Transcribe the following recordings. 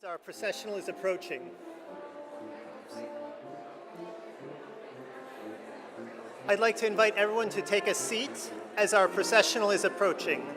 Our processional is approaching. I'd like to invite everyone to take a seat as our processional is approaching.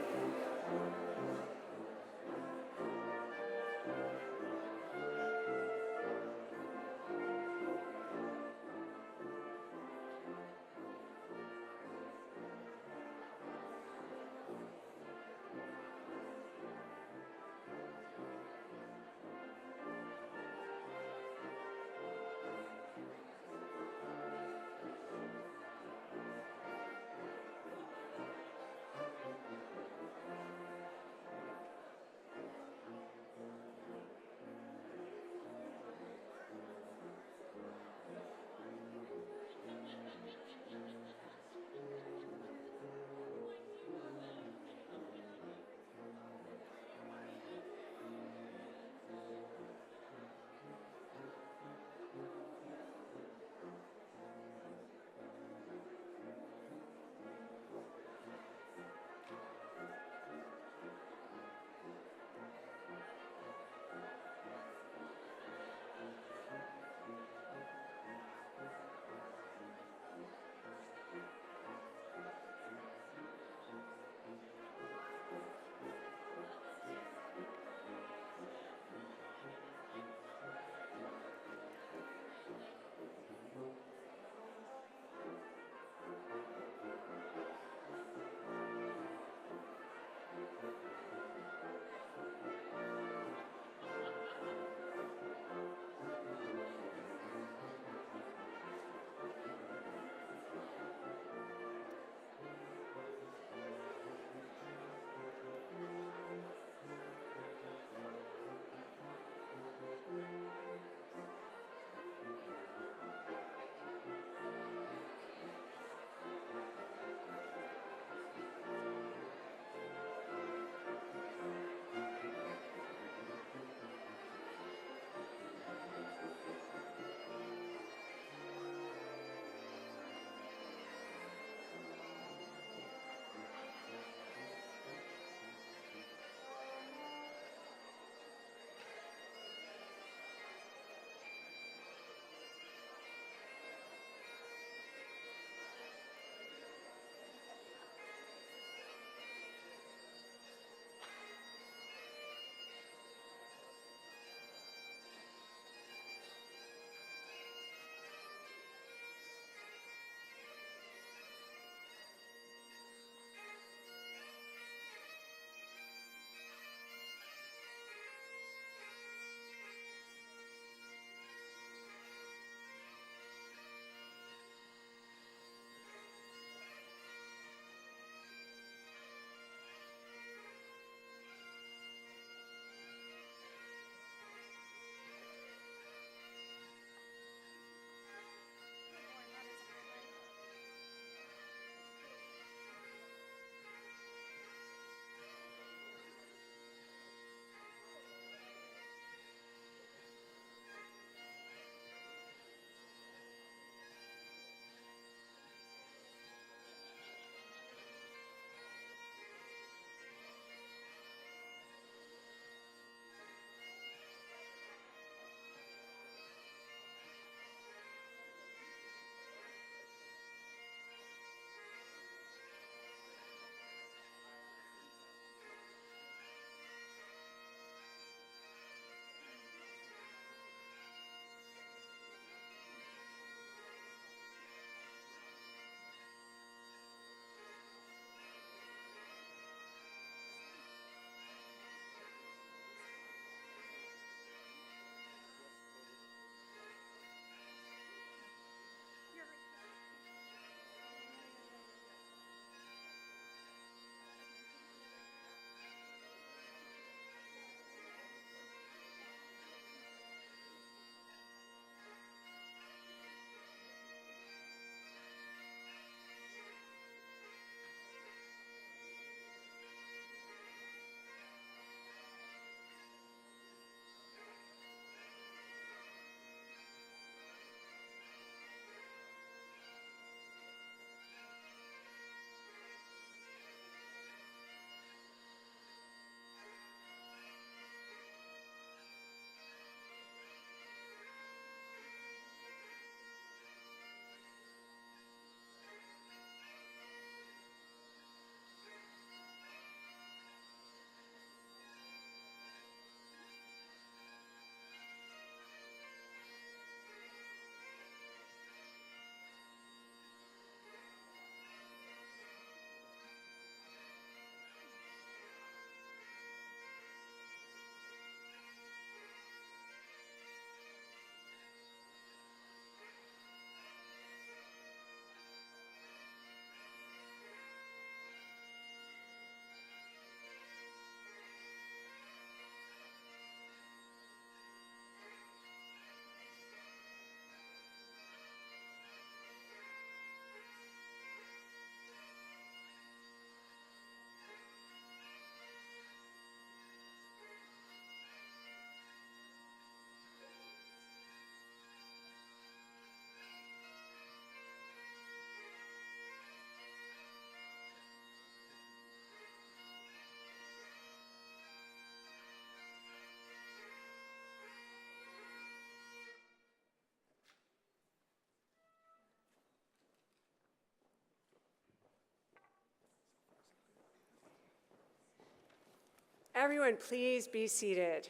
Everyone, please be seated.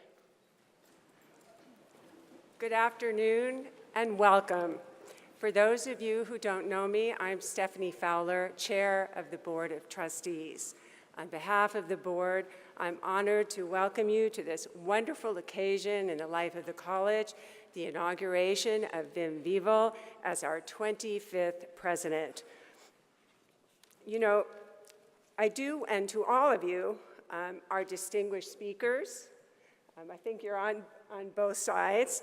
Good afternoon and welcome. For those of you who don't know me, I'm Stephanie Fowler, Chair of the Board of Trustees. On behalf of the board, I'm honored to welcome you to this wonderful occasion in the life of the college, the inauguration of Wim Wiewel as our 25th president. You know, I do, and to all of you, our distinguished speakers, I think you're on both sides,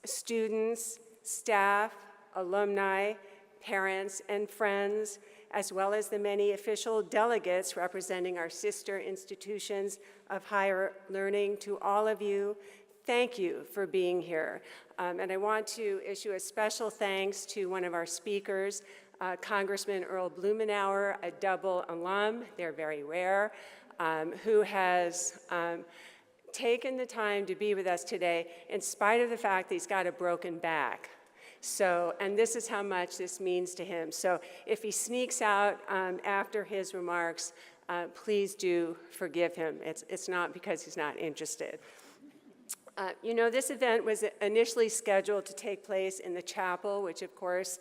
students, staff, alumni, parents, and friends, as well as the many official delegates representing our sister institutions of higher learning. To all of you, thank you for being here. And I want to issue a special thanks to one of our speakers, Congressman Earl Blumenauer, a double alum, they're very rare, who has taken the time to be with us today in spite of the fact that he's got a broken back. So, and this is how much this means to him. So if he sneaks out after his remarks, please do forgive him. It's not because he's not interested. You know, this event was initially scheduled to take place in the chapel, which of course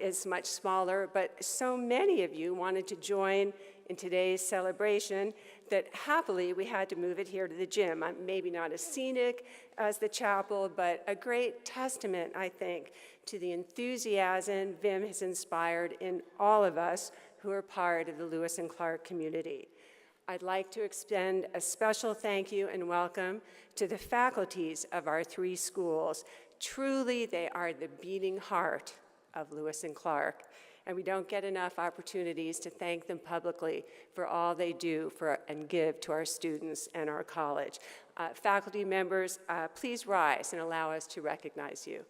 is much smaller, but so many of you wanted to join in today's celebration that happily we had to move it here to the gym. Maybe not as scenic as the chapel, but a great testament, I think, to the enthusiasm Wim has inspired in all of us who are part of the Lewis and Clark community. I'd like to extend a special thank you and welcome to the faculties of our three schools. Truly, they are the beating heart of Lewis and Clark, and we don't get enough opportunities to thank them publicly for all they do and give to our students and our college. Faculty members, please rise and allow us to recognize you.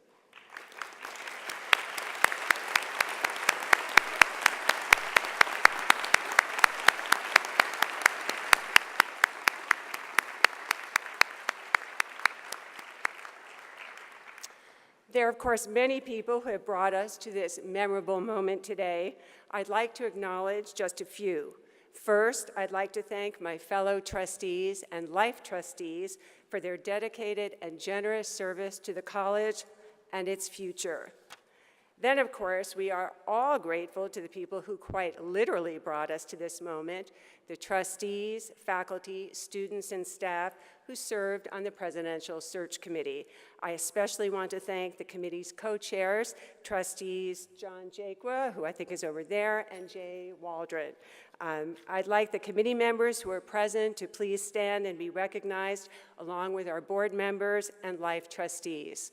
There are, of course, many people who have brought us to this memorable moment today. I'd like to acknowledge just a few. First, I'd like to thank my fellow trustees and life trustees for their dedicated and generous service to the college and its future. Then, of course, we are all grateful to the people who quite literally brought us to this moment, the trustees, faculty, students, and staff who served on the Presidential Search Committee. I especially want to thank the committee's co-chairs, trustees John Jakwa, who I think is over there, and Jay Waldron. I'd like the committee members who are present to please stand and be recognized, along with our board members and life trustees.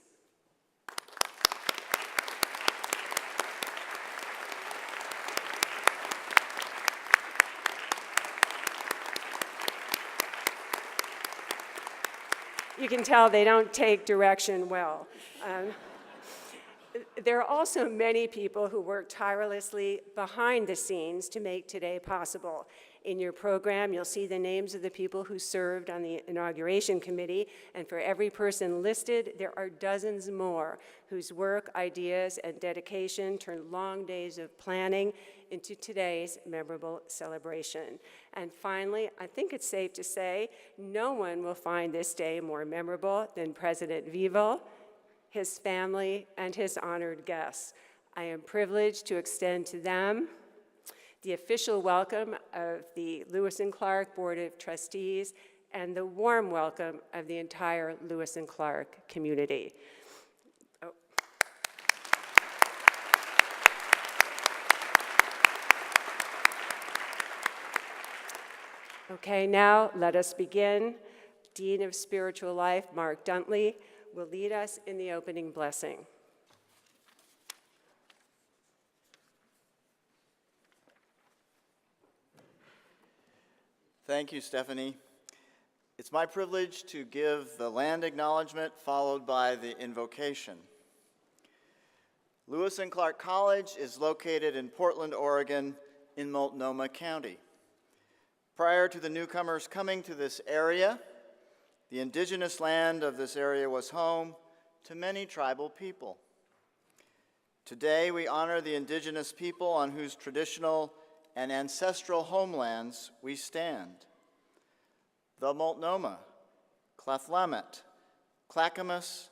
You can tell they don't take direction well. There are also many people who work tirelessly behind the scenes to make today possible. In your program, you'll see the names of the people who served on the inauguration committee, and for every person listed, there are dozens more whose work, ideas, and dedication turned long days of planning into today's memorable celebration. And finally, I think it's safe to say, no one will find this day more memorable than President Wiewel, his family, and his honored guests. I am privileged to extend to them the official welcome of the Lewis and Clark Board of Trustees and the warm welcome of the entire Lewis and Clark community. Oh. Okay, now let us begin. Dean of Spiritual Life, Mark Duntley, will lead us in the opening blessing. Thank you, Stephanie. It's my privilege to give the land acknowledgement followed by the invocation. Lewis and Clark College is located in Portland, Oregon, in Multnomah County. Prior to the newcomers coming to this area, the indigenous land of this area was home to many tribal people. Today, we honor the indigenous people on whose traditional and ancestral homelands we stand. the Multnomah, Claflamet, Clackamas,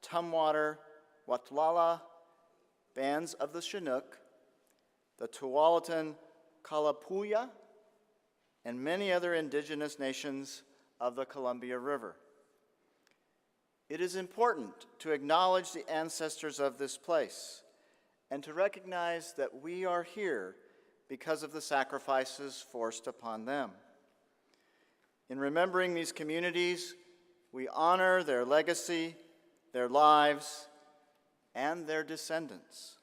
Tumwater, Watlala, bands of the Chinook, the Tualatin Kalapuya, and many other indigenous nations of the Columbia River. It is important to acknowledge the ancestors of this place and to recognize that we are here because of the sacrifices forced upon them. In remembering these communities, we honor their legacy, their lives, and their descendants.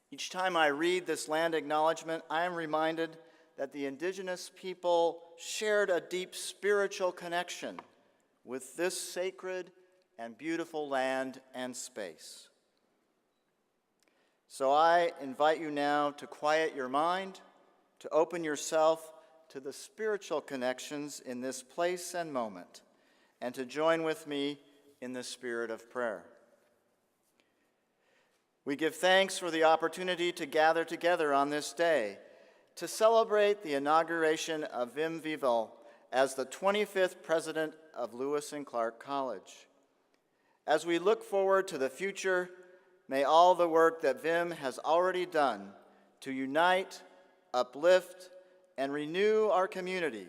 Each time I read this land acknowledgement, I am reminded that the indigenous people shared a deep spiritual connection with this sacred and beautiful land and space. So I invite you now to quiet your mind, to open yourself to the spiritual connections in this place and moment, and to join with me in the spirit of prayer. We give thanks for the opportunity to gather together on this day to celebrate the inauguration of Wim Wiewel as the 25th president of Lewis and Clark College. As we look forward to the future, may all the work that Wim has already done to unite, uplift, and renew our community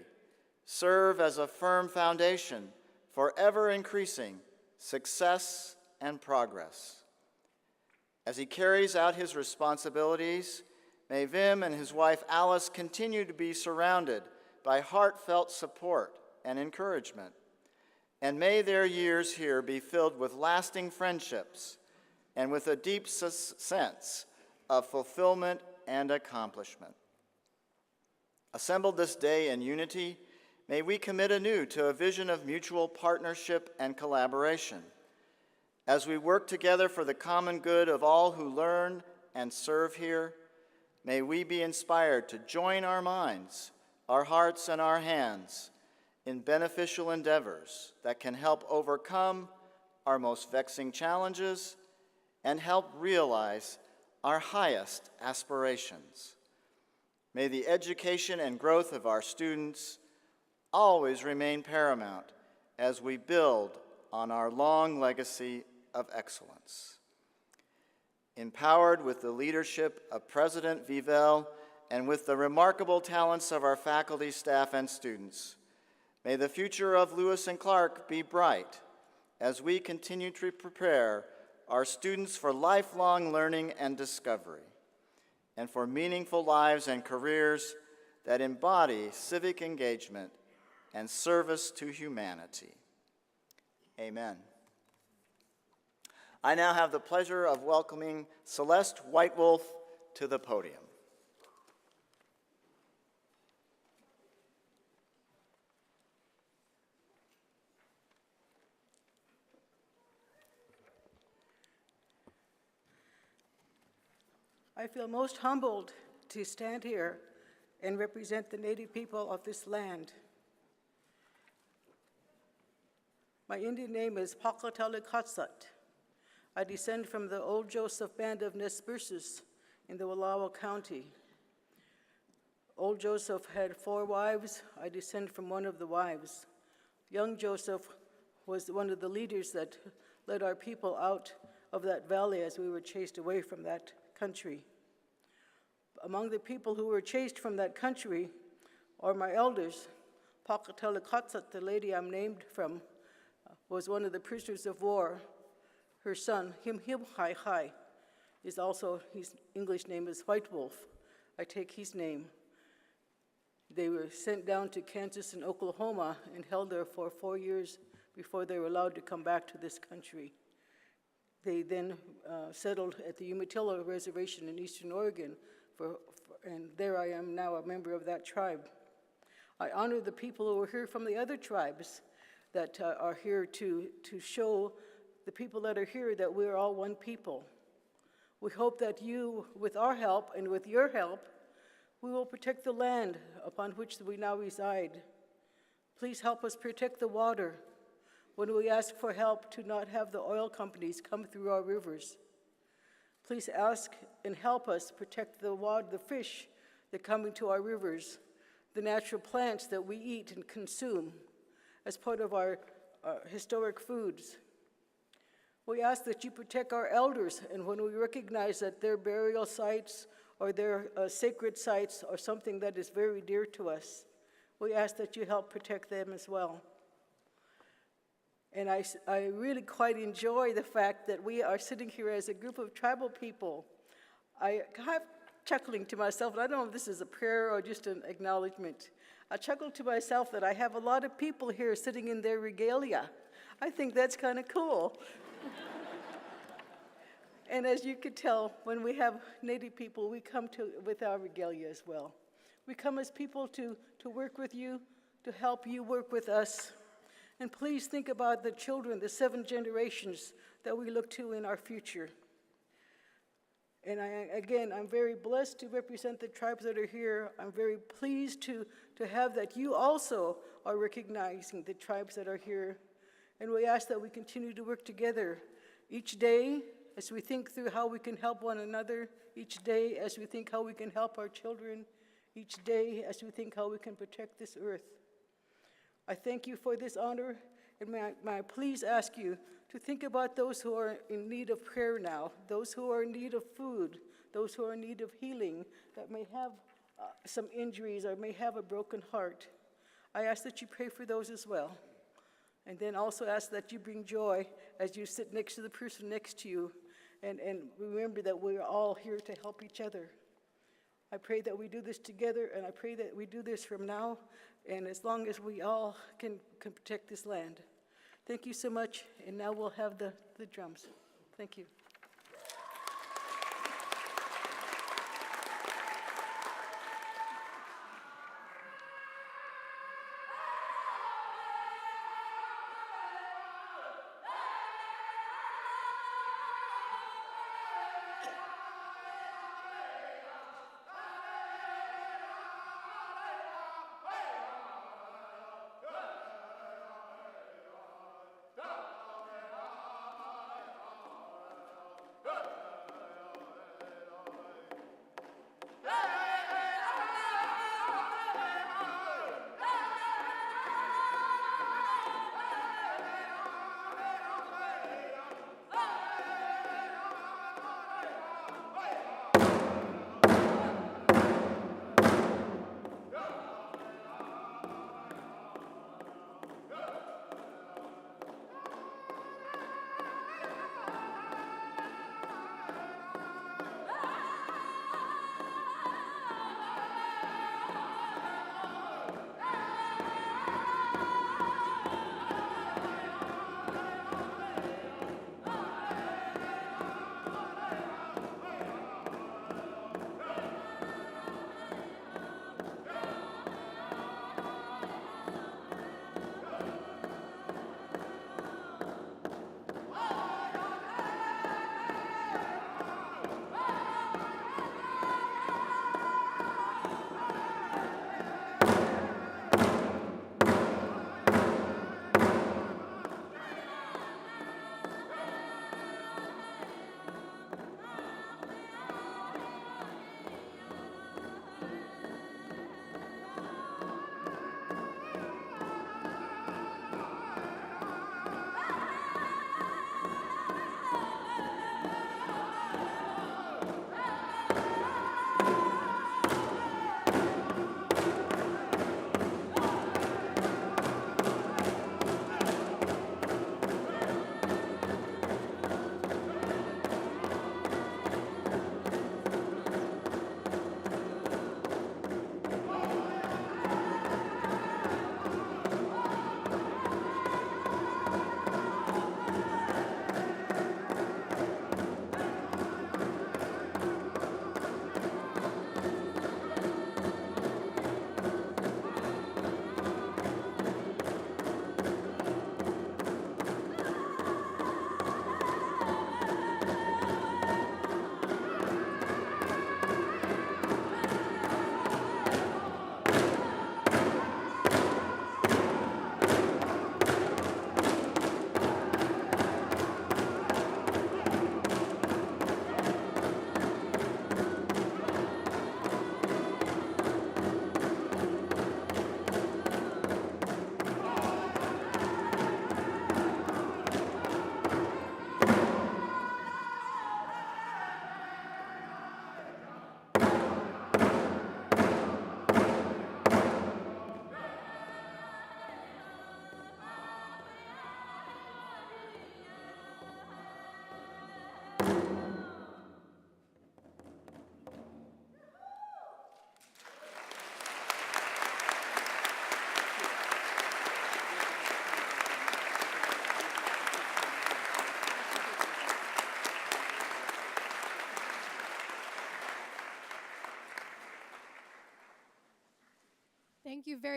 serve as a firm foundation for ever-increasing success and progress. As he carries out his responsibilities, may Wim and his wife Alice continue to be surrounded by heartfelt support and encouragement, and may their years here be filled with lasting friendships and with a deep sense of fulfillment and accomplishment. Assembled this day in unity, may we commit anew to a vision of mutual partnership and collaboration. As we work together for the common good of all who learn and serve here, may we be inspired to join our minds, our hearts, and our hands in beneficial endeavors that can help overcome our most vexing challenges and help realize our highest aspirations. May the education and growth of our students always remain paramount as we build on our long legacy of excellence. Empowered with the leadership of President Wiewel and with the remarkable talents of our faculty, staff, and students, may the future of Lewis and Clark be bright as we continue to prepare our students for lifelong learning and discovery, and for meaningful lives and careers that embody civic engagement and service to humanity. Amen. I now have the pleasure of welcoming Celeste Whitewolf to the podium. I feel most humbled to stand here and represent the native people of this land. My Indian name is Pakatali-Katsat. I descend from the Old Joseph band of Nez Perces in the Wallowa County. Old Joseph had 4 wives. I descend from one of the wives. Young Joseph was one of the leaders that led our people out of that valley as we were chased away from that country. Among the people who were chased from that country are my elders. Pakatali-Katsat, the lady I'm named from, was one of the prisoners of war. Her son, Him-Him-Hai-Hai, is also, his English name is Whitewolf. I take his name. They were sent down to Kansas and Oklahoma and held there for 4 years before they were allowed to come back to this country. They then settled at the Umatilla Reservation in Eastern Oregon, and there I am now a member of that tribe. I honor the people who are here from the other tribes that are here to show the people that are here that we're all one people. We hope that you, with our help and with your help, we will protect the land upon which we now reside. Please help us protect the water when we ask for help to not have the oil companies come through our rivers. Please ask and help us protect the fish that come into our rivers, the natural plants that we eat and consume as part of our historic foods. We ask that you protect our elders, and when we recognize that their burial sites or their sacred sites are something that is very dear to us, we ask that you help protect them as well. And I really quite enjoy the fact that we are sitting here as a group of tribal people. I have chuckling to myself, and I don't know if this is a prayer or just an acknowledgement. I chuckle to myself that I have a lot of people here sitting in their regalia. I think that's kind of cool. And as you could tell, when we have Native people, we come with our regalia as well. We come as people to work with you, to help you work with us. And please think about the children, the 7 generations that we look to in our future. And again, I'm very blessed to represent the tribes that are here. I'm very pleased to have that you also are recognizing the tribes that are here. And we ask that we continue to work together each day as we think through how we can help one another, each day as we think how we can help our children, each day as we think how we can protect this earth. I thank you for this honor, and may I please ask you to think about those who are in need of prayer now, those who are in need of food, those who are in need of healing, that may have some injuries or may have a broken heart. I ask that you pray for those as well. And then also ask that you bring joy as you sit next to the person next to you, and remember that we're all here to help each other. I pray that we do this together, and I pray that we do this from now, and as long as we all can protect this land. Thank you so much, and now we'll have the drums. Thank you.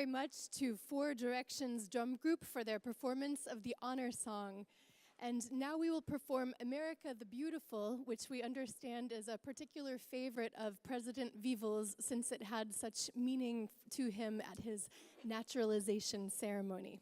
much to Four Directions Drum Group for their performance of the honor song. And now we will perform America the Beautiful, which we understand is a particular favorite of President Wiewel's since it had such meaning to him at his naturalization ceremony.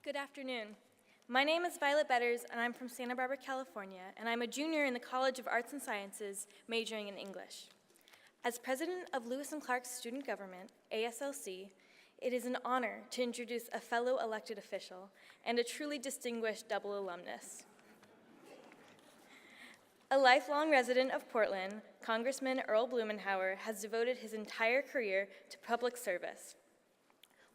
Good afternoon. My name is Violet Betters, and I'm from Santa Barbara, California, and I'm a junior in the College of Arts and Sciences, majoring in English. As president of Lewis and Clark's Student Government, ASLC, it is an honor to introduce a fellow elected official and a truly distinguished double alumnus. A lifelong resident of Portland, Congressman Earl Blumenauer has devoted his entire career to public service.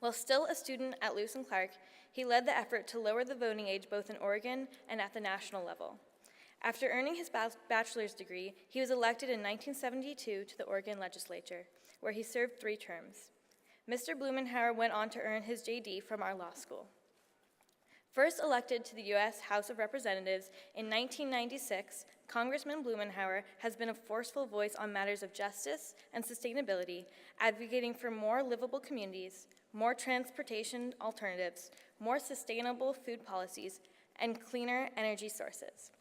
While still a student at Lewis and Clark, he led the effort to lower the voting age both in Oregon and at the national level. After earning his bachelor's degree, he was elected in 1972 to the Oregon legislature, where he served 3 terms. Mr. Blumenauer went on to earn his JD from our law school. First elected to the U.S. House of Representatives in 1996, Congressman Blumenauer has been a forceful voice on matters of justice and sustainability, advocating for more livable communities, more transportation alternatives, more sustainable food policies, and cleaner energy sources.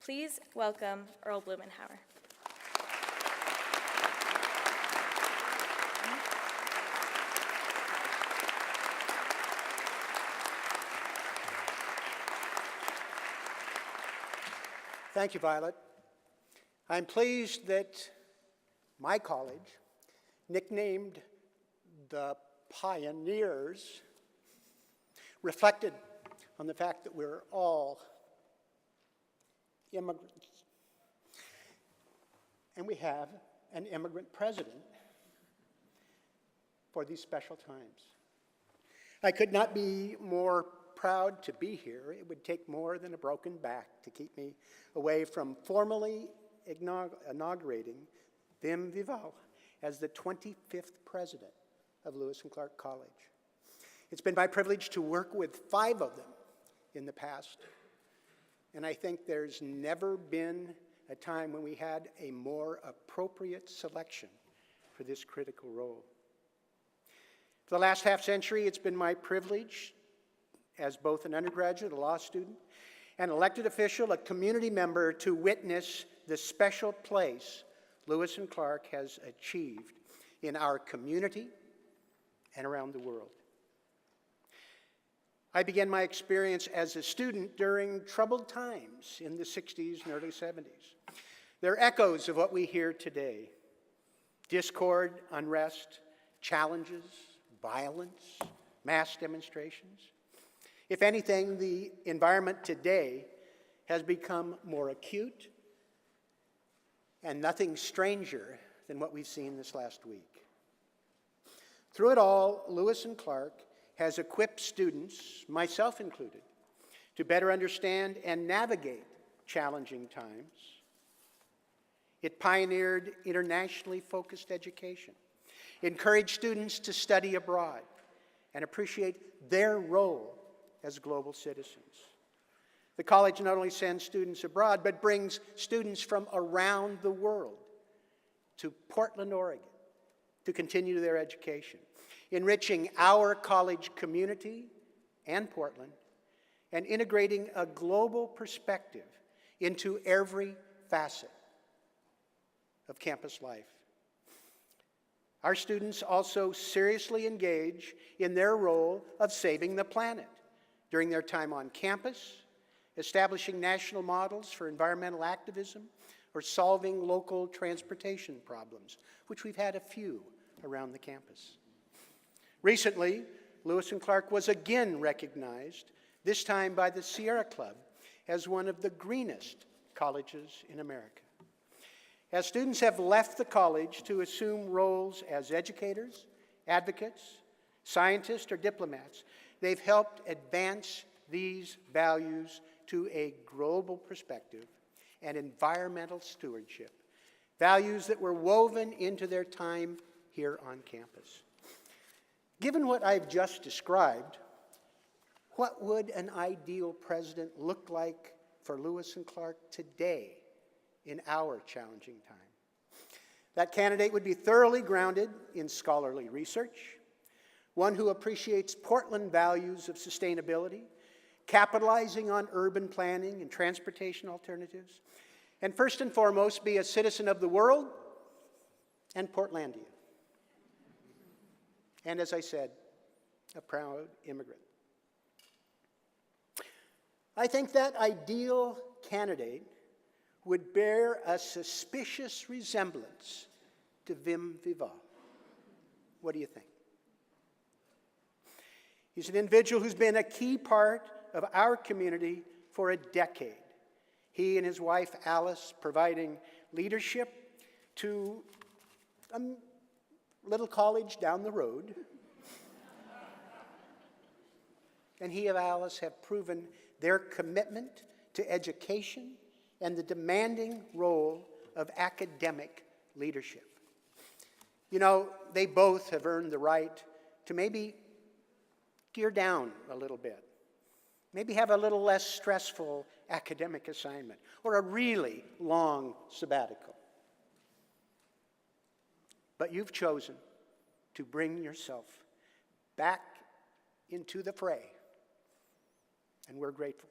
Please welcome Earl Blumenauer. Thank you, Violet. I'm pleased that my college, nicknamed the Pioneers, reflected on the fact that we're all immigrants. And we have an immigrant president for these special times. I could not be more proud to be here. It would take more than a broken back to keep me away from formally inaugurating Wim Wiewel as the 25th president of Lewis and Clark College. It's been my privilege to work with 5 of them in the past, and I think there's never been a time when we had a more appropriate selection for this critical role. For the last half-century, it's been my privilege as both an undergraduate, a law student, an elected official, a community member, to witness the special place Lewis and Clark has achieved in our community and around the world. I began my experience as a student during troubled times in the 60s and early 70s. They're echoes of what we hear today: discord, unrest, challenges, violence, mass demonstrations. If anything, the environment today has become more acute and nothing stranger than what we've seen this last week. Through it all, Lewis and Clark has equipped students, myself included, to better understand and navigate challenging times. It pioneered internationally focused education, encouraged students to study abroad, and appreciate their role as global citizens. The college not only sends students abroad, but brings students from around the world to Portland, Oregon, to continue their education, enriching our college community and Portland, and integrating a global perspective into every facet of campus life. Our students also seriously engage in their role of saving the planet during their time on campus, establishing national models for environmental activism, or solving local transportation problems, which we've had a few around the campus. Recently, Lewis and Clark was again recognized, this time by the Sierra Club, as one of the greenest colleges in America. As students have left the college to assume roles as educators, advocates, scientists, or diplomats, they've helped advance these values to a global perspective and environmental stewardship, values that were woven into their time here on campus. Given what I've just described, what would an ideal president look like for Lewis and Clark today in our challenging time? That candidate would be thoroughly grounded in scholarly research, one who appreciates Portland values of sustainability, capitalizing on urban planning and transportation alternatives, and first and foremost, be a citizen of the world and Portlandia. And as I said, a proud immigrant. I think that ideal candidate would bear a suspicious resemblance to Wim Wiewel. What do you think? He's an individual who's been a key part of our community for a decade. He and his wife, Alice, providing leadership to a little college down the road. And he and Alice have proven their commitment to education and the demanding role of academic leadership. You know, they both have earned the right to maybe gear down a little bit, maybe have a little less stressful academic assignment, or a really long sabbatical. But you've chosen to bring yourself back into the fray, and we're grateful.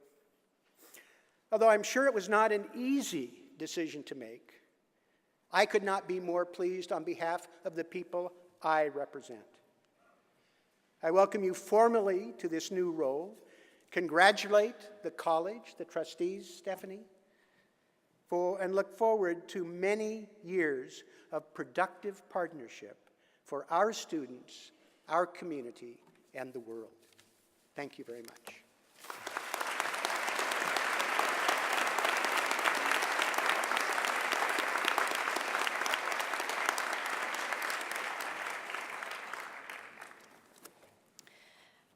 Although I'm sure it was not an easy decision to make, I could not be more pleased on behalf of the people I represent. I welcome you formally to this new role, congratulate the college, the trustees, Stephanie, and look forward to many years of productive partnership for our students, our community, and the world. Thank you very much.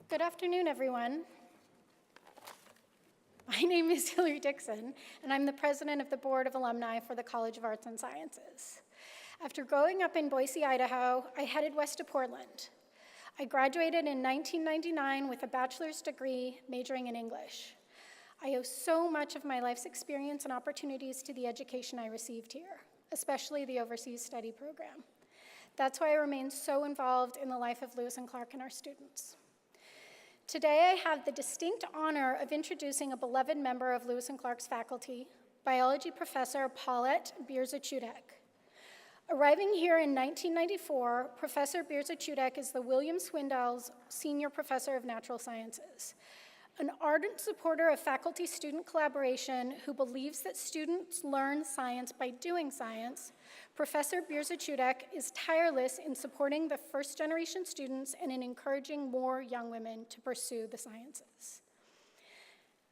Good afternoon, everyone. My name is Hillary Dixon, and I'm the president of the Board of Alumni for the College of Arts and Sciences. After growing up in Boise, Idaho, I headed west to Portland. I graduated in 1999 with a bachelor's degree majoring in English. I owe so much of my life's experience and opportunities to the education I received here, especially the overseas study program. That's why I remain so involved in the life of Lewis and Clark and our students. Today, I have the distinct honor of introducing a beloved member of Lewis and Clark's faculty, biology professor Paulette Bierza-Chudek. Arriving here in 1994, Professor Bierza-Chudek is the William Swindells Senior Professor of Natural Sciences. An ardent supporter of faculty-student collaboration who believes that students learn science by doing science, Professor Bierza-Chudek is tireless in supporting the first-generation students and in encouraging more young women to pursue the sciences.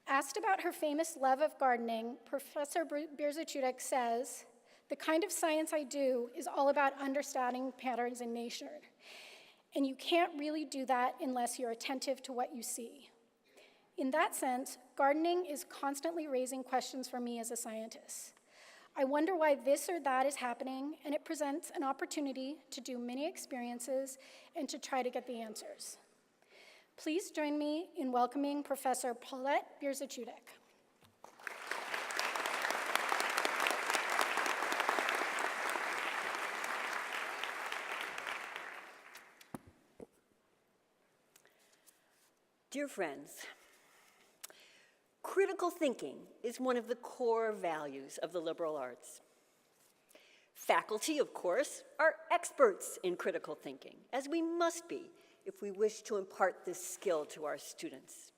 Asked about her famous love of gardening, Professor Bierza-Chudek says, "The kind of science I do is all about understanding patterns in nature, and you can't really do that unless you're attentive to what you see. In that sense, gardening is constantly raising questions for me as a scientist. I wonder why this or that is happening, and it presents an opportunity to do many experiences and to try to get the answers. Please join me in welcoming Professor Paulette Bierzacudek. Dear friends, critical thinking is one of the core values of the liberal arts. Faculty, of course, are experts in critical thinking, as we must be if we wish to impart this skill to our students.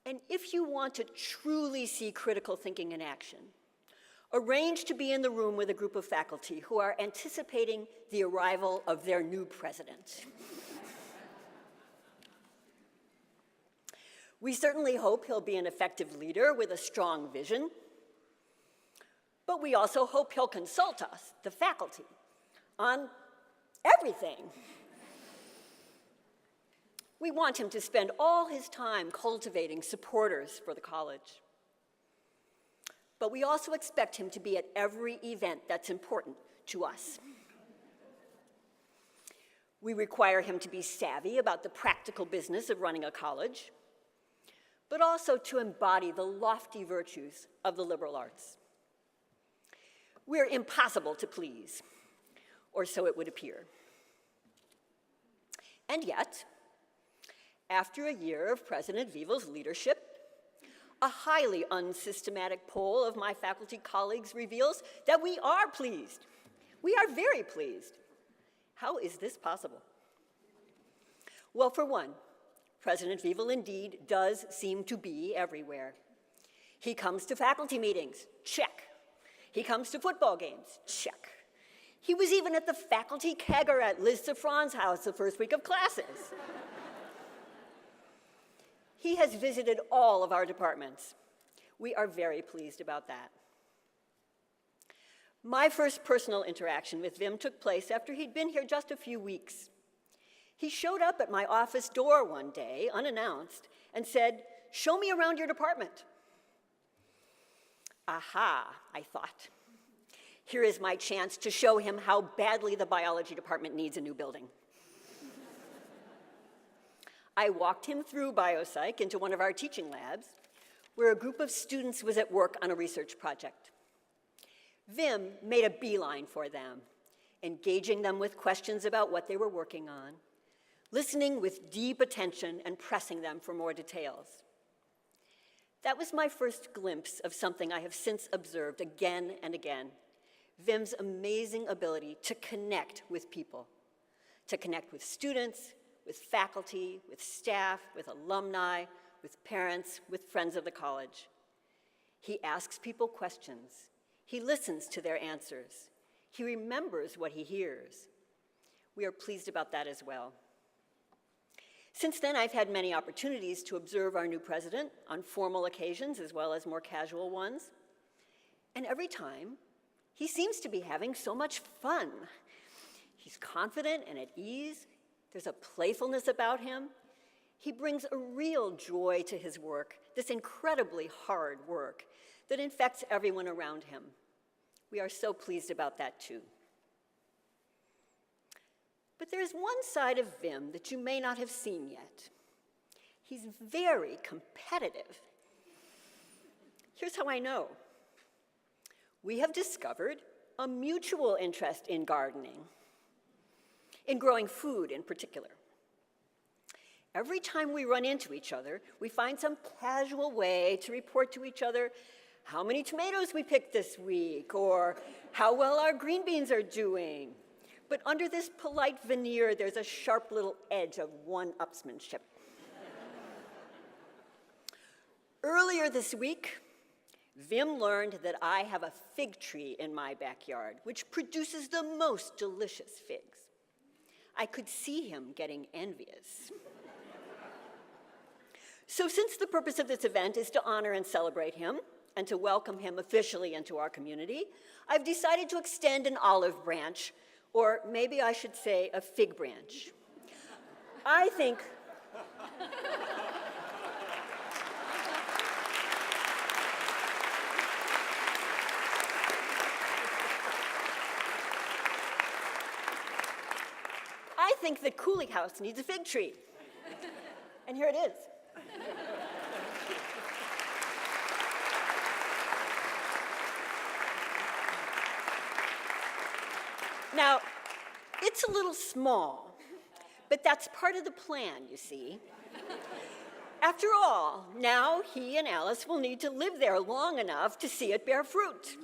And if you want to truly see critical thinking in action, arrange to be in the room with a group of faculty who are anticipating the arrival of their new president. We certainly hope he'll be an effective leader with a strong vision, but we also hope he'll consult us, the faculty, on everything. We want him to spend all his time cultivating supporters for the college. But we also expect him to be at every event that's important to us. We require him to be savvy about the practical business of running a college, but also to embody the lofty virtues of the liberal arts. We're impossible to please, or so it would appear. And yet, after a year of President Wiewel's leadership, a highly unsystematic poll of my faculty colleagues reveals that we are pleased. We are very pleased. How is this possible? Well, for one, President Wiewel indeed does seem to be everywhere. He comes to faculty meetings, check. He comes to football games, check. He was even at the faculty kegger at Liz Safran's house the first week of classes. He has visited all of our departments. We are very pleased about that. My first personal interaction with Wim took place after he'd been here just a few weeks. He showed up at my office door one day, unannounced, and said, "Show me around your department." Aha, I thought. Here is my chance to show him how badly the biology department needs a new building. I walked him through biopsych into one of our teaching labs, where a group of students was at work on a research project. Wim made a beeline for them, engaging them with questions about what they were working on, listening with deep attention and pressing them for more details. That was my first glimpse of something I have since observed again and again, Wim's amazing ability to connect with people, to connect with students, with faculty, with staff, with alumni, with parents, with friends of the college. He asks people questions. He listens to their answers. He remembers what he hears. We are pleased about that as well. Since then, I've had many opportunities to observe our new president on formal occasions as well as more casual ones. And every time, he seems to be having so much fun. He's confident and at ease. There's a playfulness about him. He brings a real joy to his work, this incredibly hard work that infects everyone around him. We are so pleased about that too. But there's one side of Wim that you may not have seen yet. He's very competitive. Here's how I know. We have discovered a mutual interest in gardening, in growing food in particular. Every time we run into each other, we find some casual way to report to each other how many tomatoes we picked this week, or how well our green beans are doing. But under this polite veneer, there's a sharp little edge of one-upsmanship. Earlier this week, Wim learned that I have a fig tree in my backyard, which produces the most delicious figs. I could see him getting envious. So since the purpose of this event is to honor and celebrate him, and to welcome him officially into our community, I've decided to extend an olive branch, or maybe I should say a fig branch. I think think that Cooley House needs a fig tree. And here it is. Now, it's a little small, but that's part of the plan, you see. After all, now he and Alice will need to live there long enough to see it bear fruit.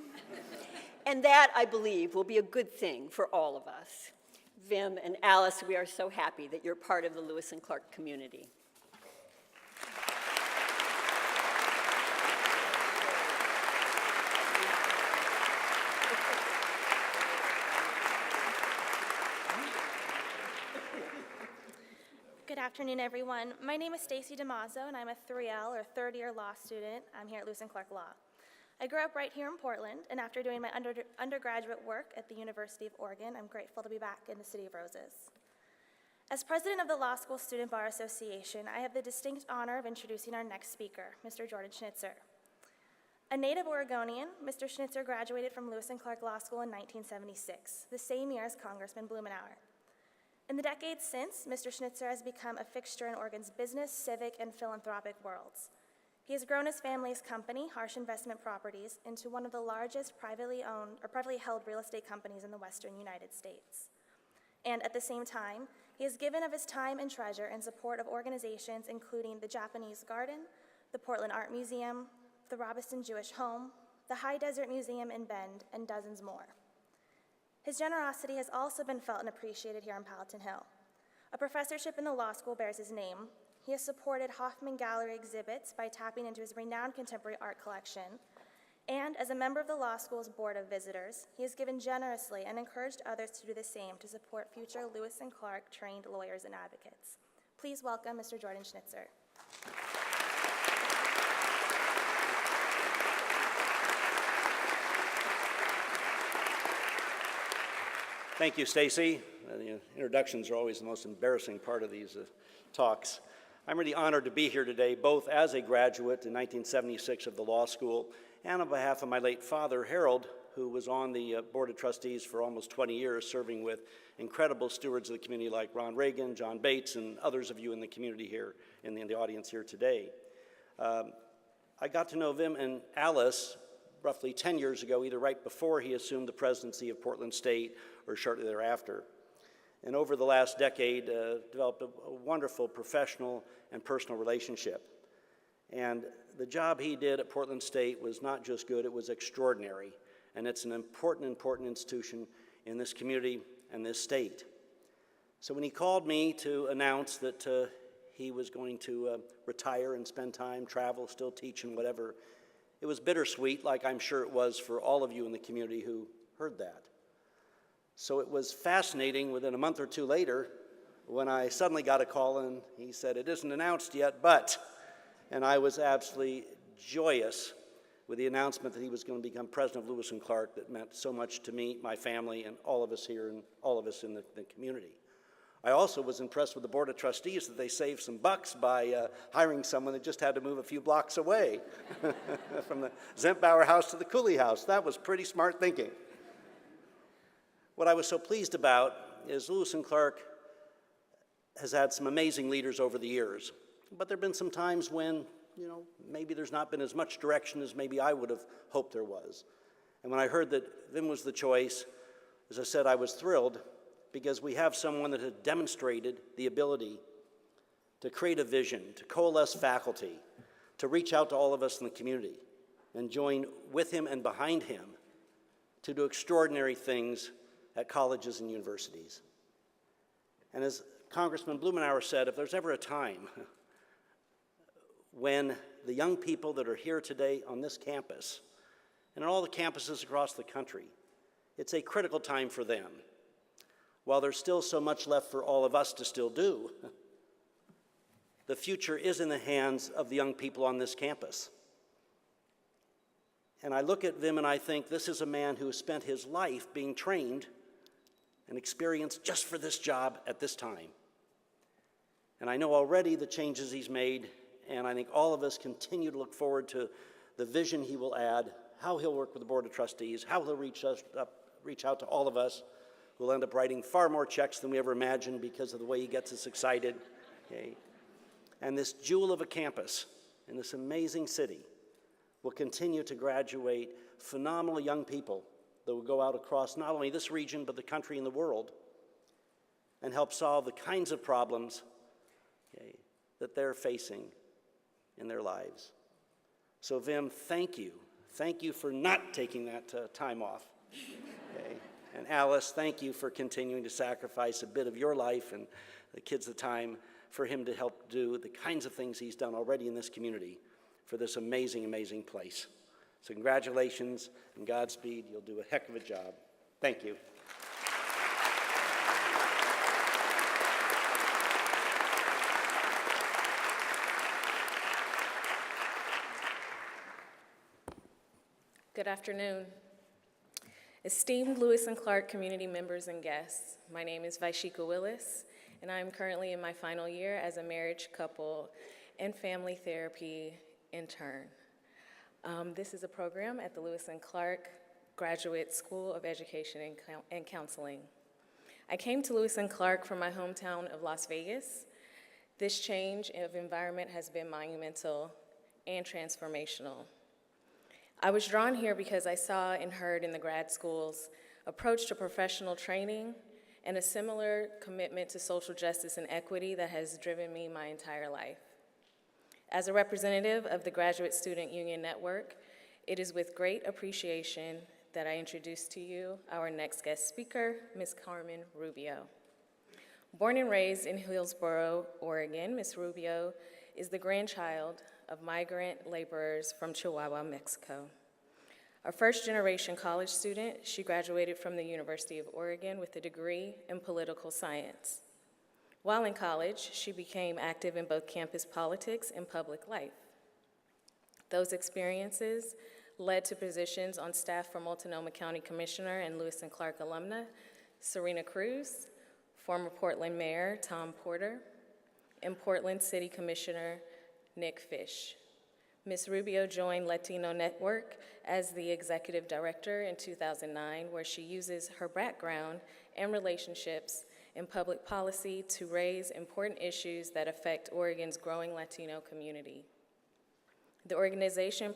And that, I believe, will be a good thing for all of us. Wim and Alice, we are so happy that you're part of the Lewis and Clark community. Good afternoon, everyone. My name is Stacy DeMazzo, and I'm a 3L, or third-year law student. I'm here at Lewis and Clark Law. I grew up right here in Portland, and after doing my undergraduate work at the University of Oregon, I'm grateful to be back in the City of Roses. As president of the Law School Student Bar Association, I have the distinct honor of introducing our next speaker, Mr. Jordan Schnitzer. A native Oregonian, Mr. Schnitzer graduated from Lewis and Clark Law School in 1976, the same year as Congressman Blumenauer. In the decades since, Mr. Schnitzer has become a fixture in Oregon's business, civic, and philanthropic worlds. He has grown his family's company, Harsh Investment Properties, into one of the largest privately owned or privately held real estate companies in the western United States. And at the same time, he has given of his time and treasure in support of organizations including the Japanese Garden, the Portland Art Museum, the Robinson Jewish Home, the High Desert Museum in Bend, and dozens more. His generosity has also been felt and appreciated here on Palatine Hill. A professorship in the law school bears his name. He has supported Hoffman Gallery exhibits by tapping into his renowned contemporary art collection. And as a member of the law school's board of visitors, he has given generously and encouraged others to do the same to support future Lewis and Clark trained lawyers and advocates. Please welcome Mr. Jordan Schnitzer. Thank you, Stacy. The introductions are always the most embarrassing part of these talks. I'm really honored to be here today, both as a graduate in 1976 of the law school and on behalf of my late father, Harold, who was on the Board of Trustees for almost 20 years, serving with incredible stewards of the community like Ron Reagan, John Bates, and others of you in the community here, in the audience here today. I got to know Wim and Alice roughly 10 years ago, either right before he assumed the presidency of Portland State or shortly thereafter. And over the last decade, developed a wonderful professional and personal relationship. And the job he did at Portland State was not just good, it was extraordinary. And it's an important institution in this community and this state. So when he called me to announce that he was going to retire and spend time, travel, still teach and whatever, it was bittersweet, like I'm sure it was for all of you in the community who heard that. So it was fascinating within a month or two later when I suddenly got a call and he said, "It isn't announced yet, but," and I was absolutely joyous with the announcement that he was going to become president of Lewis and Clark. That meant so much to me, my family, and all of us here and all of us in the community. I also was impressed with the Board of Trustees that they saved some bucks by hiring someone that just had to move a few blocks away from the Zentbauer house to the Cooley house. That was pretty smart thinking. What I was so pleased about is Lewis and Clark has had some amazing leaders over the years, but there have been some times when, maybe there's not been as much direction as maybe I would have hoped there was. And when I heard that Wim was the choice, as I said, I was thrilled because we have someone that had demonstrated the ability to create a vision, to coalesce faculty, to reach out to all of us in the community and join with him and behind him to do extraordinary things at colleges and universities. And as Congressman Blumenauer said, if there's ever a time when the young people that are here today on this campus and on all the campuses across the country, it's a critical time for them. While there's still so much left for all of us to still do, the future is in the hands of the young people on this campus. And I look at Wim and I think this is a man who has spent his life being trained and experienced just for this job at this time. And I know already the changes he's made, and I think all of us continue to look forward to the vision he will add, how he'll work with the Board of Trustees, how he'll reach out to all of us, who'll end up writing far more checks than we ever imagined because of the way he gets us excited. Okay? And this jewel of a campus in this amazing city will continue to graduate phenomenal young people that will go out across not only this region, but the country and the world and help solve the kinds of problems, okay, that they're facing in their lives. So Wim, thank you. Thank you for not taking that time off. Okay? And Alice, thank you for continuing to sacrifice a bit of your life and the kids' the time for him to help do the kinds of things he's done already in this community for this amazing, amazing place. So congratulations and Godspeed. You'll do a heck of a job. Thank you. Good afternoon. Esteemed Lewis and Clark community members and guests, my name is Vaishika Willis, and I am currently in my final year as a marriage, couple, and family therapy intern. This is a program at the Lewis and Clark Graduate School of Education and Counseling. I came to Lewis and Clark from my hometown of Las Vegas. This change of environment has been monumental and transformational. I was drawn here because I saw and heard in the grad school's approach to professional training and a similar commitment to social justice and equity that has driven me my entire life. As a representative of the Graduate Student Union Network, it is with great appreciation that I introduce to you our next guest speaker, Ms. Carmen Rubio. Born and raised in Hillsboro, Oregon, Ms. Rubio is the grandchild of migrant laborers from Chihuahua, Mexico. A first-generation college student, she graduated from the University of Oregon with a degree in political science. While in college, she became active in both campus politics and public life. Those experiences led to positions on staff for Multnomah County Commissioner and Lewis and Clark alumna Serena Cruz, former Portland Mayor Tom Porter, and Portland City Commissioner Nick Fish. Ms. Rubio joined Latino Network as the executive director in 2009, where she uses her background and relationships in public policy to raise important issues that affect Oregon's growing Latino community. The organization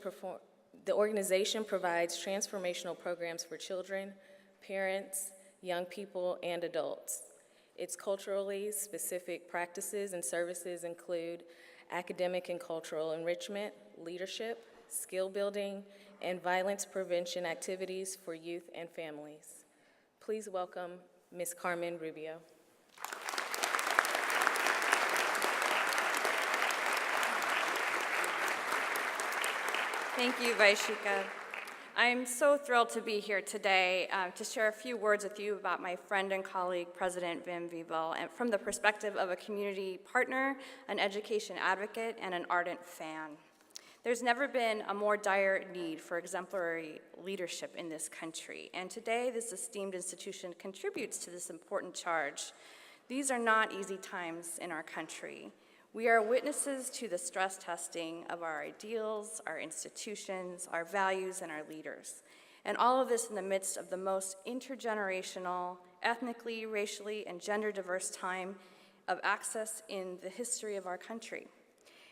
provides transformational programs for children, parents, young people, and adults. Its culturally specific practices and services include academic and cultural enrichment, leadership, skill building, and violence prevention activities for youth and families. Please welcome Ms. Carmen Rubio. Thank you, Vaishika. I'm so thrilled to be here today to share a few words with you about my friend and colleague, President Wim Wiewel, and from the perspective of a community partner, an education advocate, and an ardent fan. There's never been a more dire need for exemplary leadership in this country, and today this esteemed institution contributes to this important charge. These are not easy times in our country. We are witnesses to the stress testing of our ideals, our institutions, our values, and our leaders. And all of this in the midst of the most intergenerational, ethnically, racially, and gender diverse time of access in the history of our country.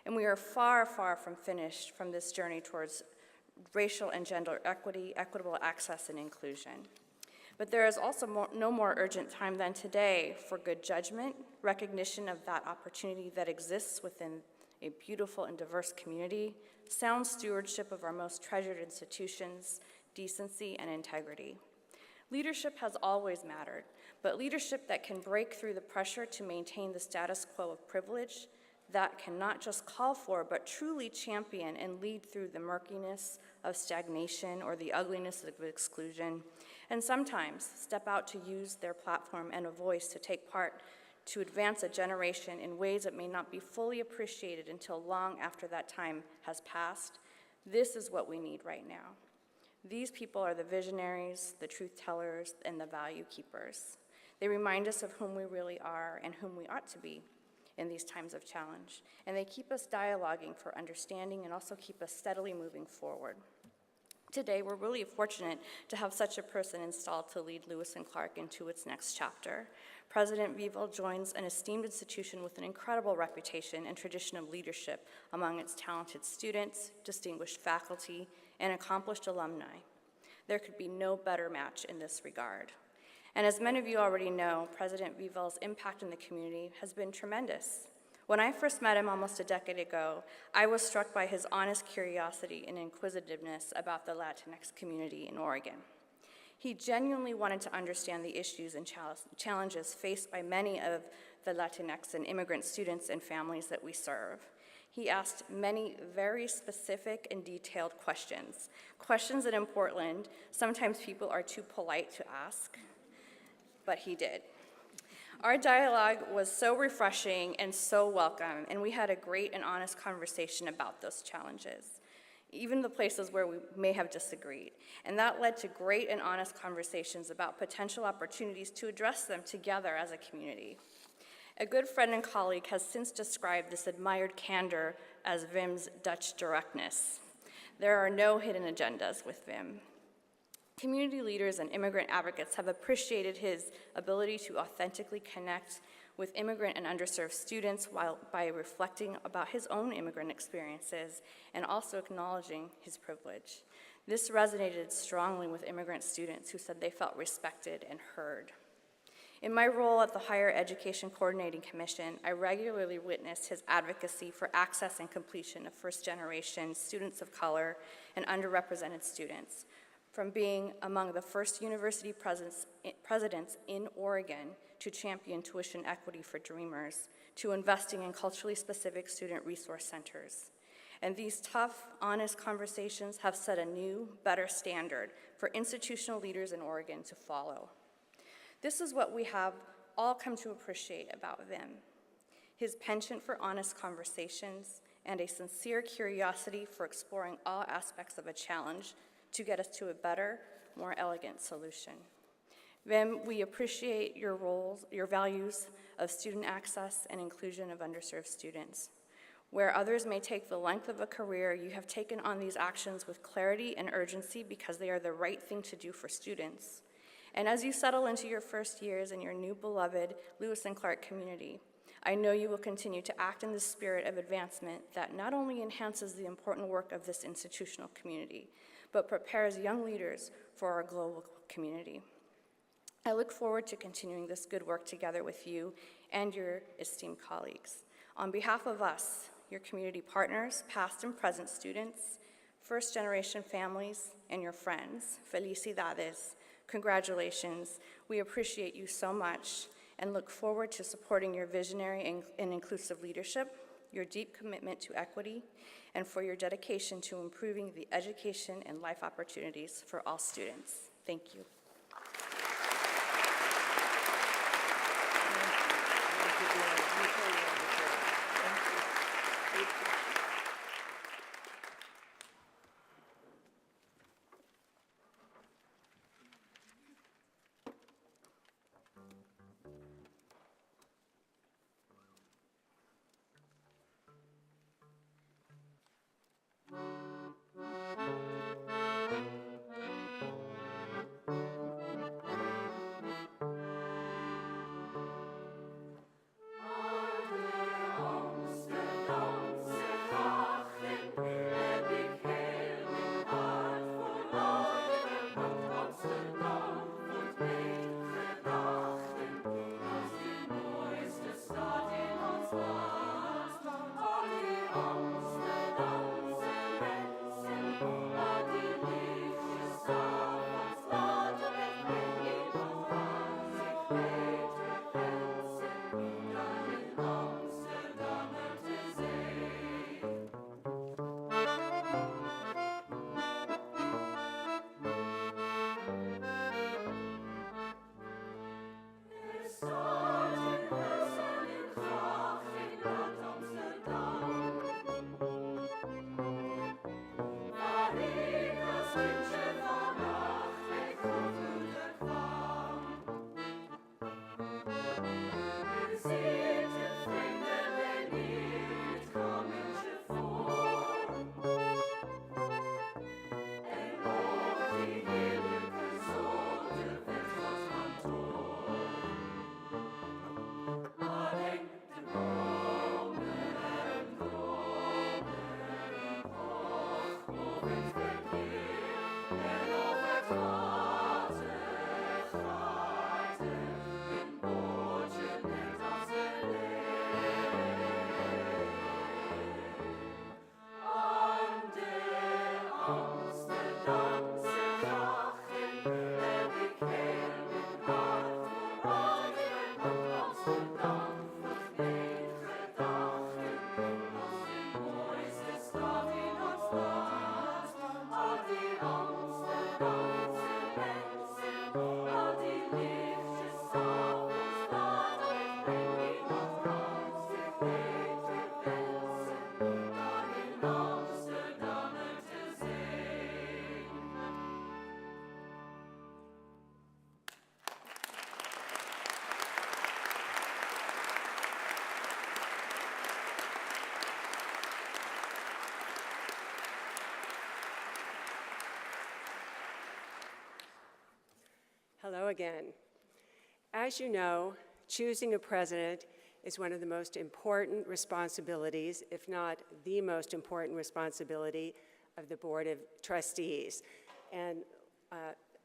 And we are far, far from finished from this journey towards racial and gender equity, equitable access, and inclusion. But there is also no more urgent time than today for good judgment, recognition of that opportunity that exists within a beautiful and diverse community, sound stewardship of our most treasured institutions, decency, and integrity. Leadership has always mattered, but leadership that can break through the pressure to maintain the status quo of privilege, that can not just call for, but truly champion and lead through the murkiness of stagnation or the ugliness of exclusion, and sometimes step out to use their platform and a voice to take part to advance a generation in ways that may not be fully appreciated until long after that time has passed. This is what we need right now. These people are the visionaries, the truth tellers, and the value keepers. They remind us of whom we really are and whom we ought to be in these times of challenge, and they keep us dialoguing for understanding and also keep us steadily moving forward. Today, we're really fortunate to have such a person installed to lead Lewis and Clark into its next chapter. President Wiewel joins an esteemed institution with an incredible reputation and tradition of leadership among its talented students, distinguished faculty, and accomplished alumni. There could be no better match in this regard. And as many of you already know, President Wiewel's impact in the community has been tremendous. When I first met him almost a decade ago, I was struck by his honest curiosity and inquisitiveness about the Latinx community in Oregon. He genuinely wanted to understand the issues and challenges faced by many of the Latinx and immigrant students and families that we serve. He asked many very specific and detailed questions, questions that in Portland, sometimes people are too polite to ask, but he did. Our dialogue was so refreshing and so welcome, and we had a great and honest conversation about those challenges, even the places where we may have disagreed. And that led to great and honest conversations about potential opportunities to address them together as a community. A good friend and colleague has since described this admired candor as Wim's Dutch directness. There are no hidden agendas with Wim. Community leaders and immigrant advocates have appreciated his ability to authentically connect with immigrant and underserved students by reflecting about his own immigrant experiences and also acknowledging his privilege. This resonated strongly with immigrant students who said they felt respected and heard. In my role at the Higher Education Coordinating Commission, I regularly witnessed his advocacy for access and completion of first-generation students of color and underrepresented students, from being among the first university presidents in Oregon to champion tuition equity for Dreamers, to investing in culturally specific student resource centers. And these tough, honest conversations have set a new, better standard for institutional leaders in Oregon to follow. This is what we have all come to appreciate about Wim: his penchant for honest conversations and a sincere curiosity for exploring all aspects of a challenge to get us to a better, more elegant solution. Wim, we appreciate your values of student access and inclusion of underserved students. Where others may take the length of a career, you have taken on these actions with clarity and urgency because they are the right thing to do for students. And as you settle into your first years in your new beloved Lewis and Clark community, I know you will continue to act in the spirit of advancement that not only enhances the important work of this institutional community, but prepares young leaders for our global community. I look forward to continuing this good work together with you and your esteemed colleagues. On behalf of us, your community partners, past and present students, first-generation families, and your friends, felicidades, congratulations. We appreciate you so much and look forward to supporting your visionary and inclusive leadership, your deep commitment to equity, and for your dedication to improving the education and life opportunities for all students. Thank you. Hello again. As you know, choosing a president is one of the most important responsibilities, if not the most important responsibility, of the Board of Trustees. And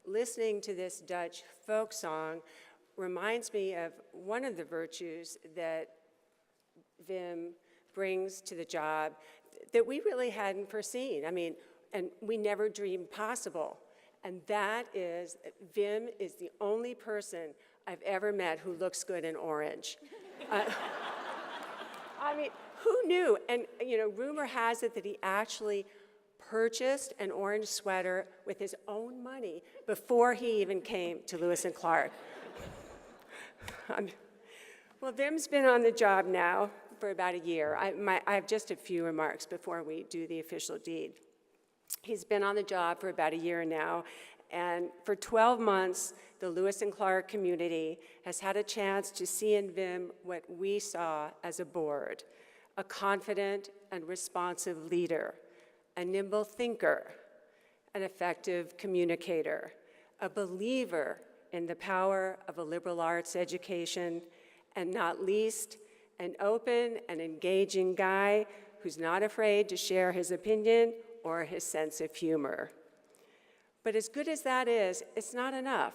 listening to this Dutch folk song reminds me of one of the virtues that Wim brings to the job that we really hadn't foreseen. I mean, and we never dreamed possible. And that is, Wim is the only person I've ever met who looks good in orange. I mean, who knew? And, you know, rumor has it that he actually purchased an orange sweater with his own money before he even came to Lewis and Clark. Well, Wim's been on the job now for about a year. I have just a few remarks before we do the official deed. He's been on the job for about a year now, and for 12 months, the Lewis and Clark community has had a chance to see in Wim what we saw as a board: a confident and responsive leader, a nimble thinker, an effective communicator, a believer in the power of a liberal arts education, and not least, an open and engaging guy who's not afraid to share his opinion or his sense of humor. But as good as that is, it's not enough.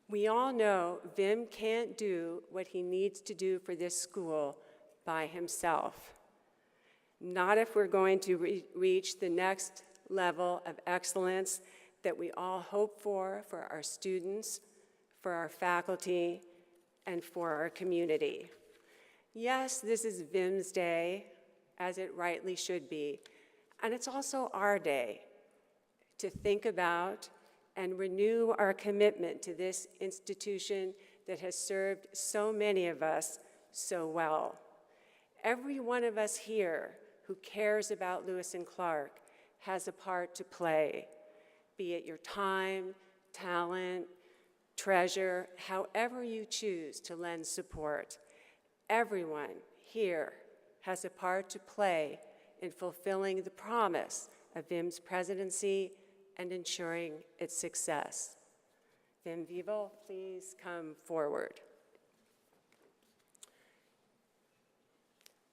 We all know Wim can't do what he needs to do for this school by himself. Not if we're going to reach the next level of excellence that we all hope for our students, for our faculty, and for our community. Yes, this is Wim's day, as it rightly should be, and it's also our day to think about and renew our commitment to this institution that has served so many of us so well. Every one of us here who cares about Lewis and Clark has a part to play, be it your time, talent, treasure, however you choose to lend support. Everyone here has a part to play in fulfilling the promise of Wim's presidency and ensuring its success. Wim Wiewel, please come forward.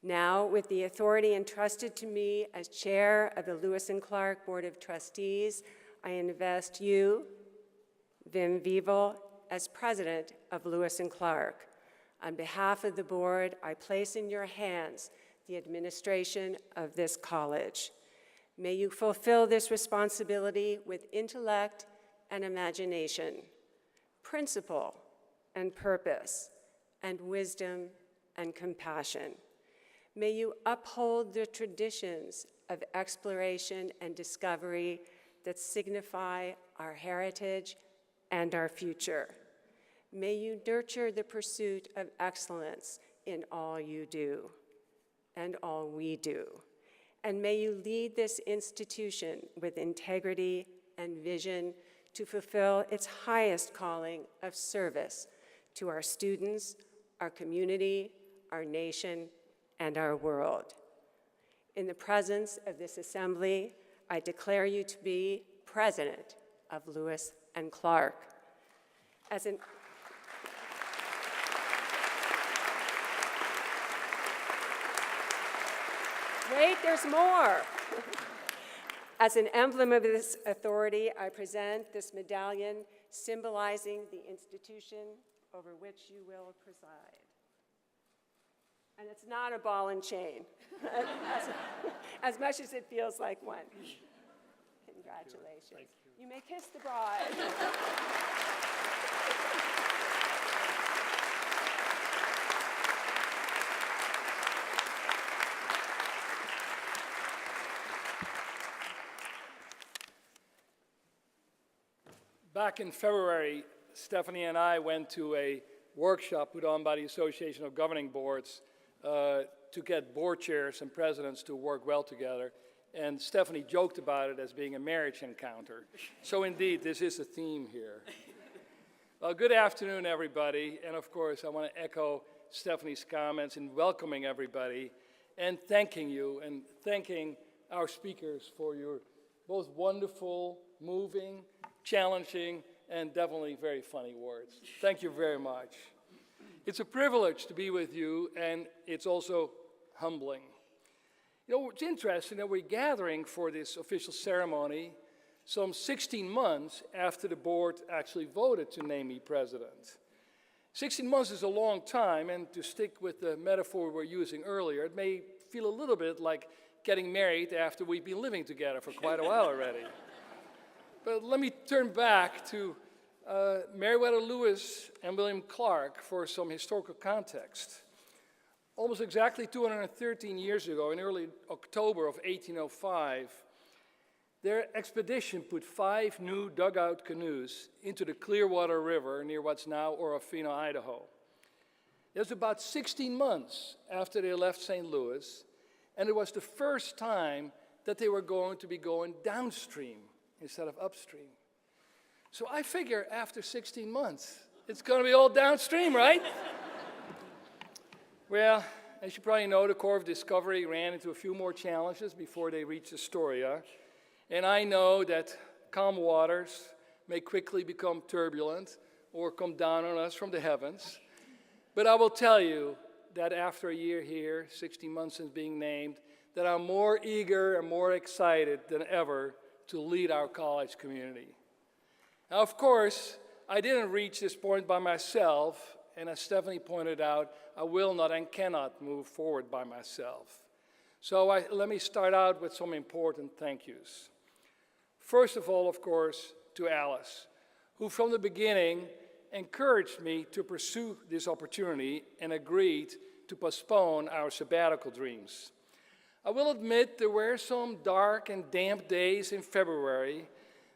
Now, with the authority entrusted to me as chair of the Lewis and Clark Board of Trustees, I invest you, Wim Wiewel, as president of Lewis and Clark. On behalf of the board, I place in your hands the administration of this college. May you fulfill this responsibility with intellect and imagination, principle and purpose, and wisdom and compassion. May you uphold the traditions of exploration and discovery that signify our heritage and our future. May you nurture the pursuit of excellence in all you do and all we do. And may you lead this institution with integrity and vision to fulfill its highest calling of service to our students, our community, our nation, and our world. In the presence of this assembly, I declare you to be president of Lewis and Clark. Wait, there's more. As an emblem of this authority, I present this medallion symbolizing the institution over which you will preside. And it's not a ball and chain, as much as it feels like one. Congratulations. Thank you. You may kiss the bride. Back in February, Stephanie and I went to a workshop put on by the Association of Governing Boards to get board chairs and presidents to work well together. And Stephanie joked about it as being a marriage encounter. So indeed, this is a theme here. Well, good afternoon, everybody. And of course, I want to echo Stephanie's comments in welcoming everybody and thanking you and thanking our speakers for your both wonderful, moving, challenging, and definitely very funny words. Thank you very much. It's a privilege to be with you, and it's also humbling. You know, it's interesting that we're gathering for this official ceremony some 16 months after the board actually voted to name me president. 16 months is a long time, and to stick with the metaphor we were using earlier, it may feel a little bit like getting married after we've been living together for quite a while already. But let me turn back to Meriwether Lewis and William Clark for some historical context. Almost exactly 213 years ago, in early October of 1805, their expedition put 5 new dugout canoes into the Clearwater River near what's now Orofino, Idaho. It was about 16 months after they left St. Louis, and it was the first time that they were going to be going downstream instead of upstream. So I figure after 16 months, it's going to be all downstream, right? Well, as you probably know, the Corps of Discovery ran into a few more challenges before they reached Astoria. And I know that calm waters may quickly become turbulent or come down on us from the heavens. But I will tell you that after a year here, 16 months since being named, that I'm more eager and more excited than ever to lead our college community. Now, of course, I didn't reach this point by myself, and as Stephanie pointed out, I will not and cannot move forward by myself. So let me start out with some important thank yous. First of all, of course, to Alice, who from the beginning encouraged me to pursue this opportunity and agreed to postpone our sabbatical dreams. I will admit there were some dark and damp days in February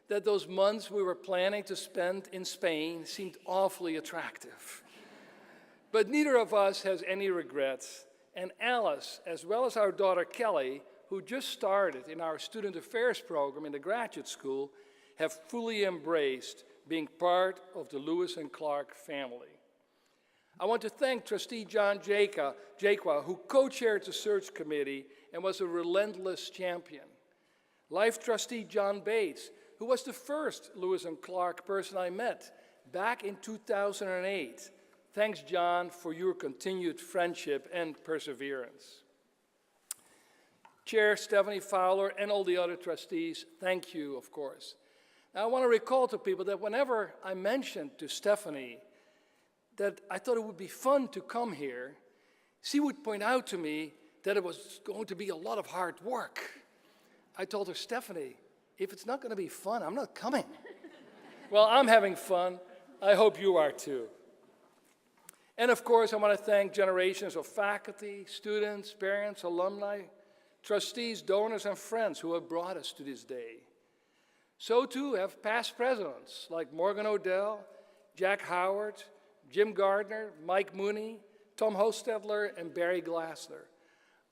that those months we were planning to spend in Spain seemed awfully attractive. But neither of us has any regrets, and Alice, as well as our daughter Kelly, who just started in our student affairs program in the graduate school, have fully embraced being part of the Lewis and Clark family. I want to thank Trustee John Jaqua, who co-chaired the search committee and was a relentless champion. Life Trustee John Bates, who was the first Lewis and Clark person I met back in 2008. Thanks, John, for your continued friendship and perseverance. Chair Stephanie Fowler and all the other trustees, thank you, of course. Now, I want to recall to people that whenever I mentioned to Stephanie that I thought it would be fun to come here, she would point out to me that it was going to be a lot of hard work. I told her, Stephanie, if it's not going to be fun, I'm not coming. Well, I'm having fun. I hope you are too. And of course, I want to thank generations of faculty, students, parents, alumni, trustees, donors, and friends who have brought us to this day. So too have past presidents like Morgan Odell, Jack Howard, Jim Gardner, Mike Mooney, Tom Hostetler, and Barry Glassner.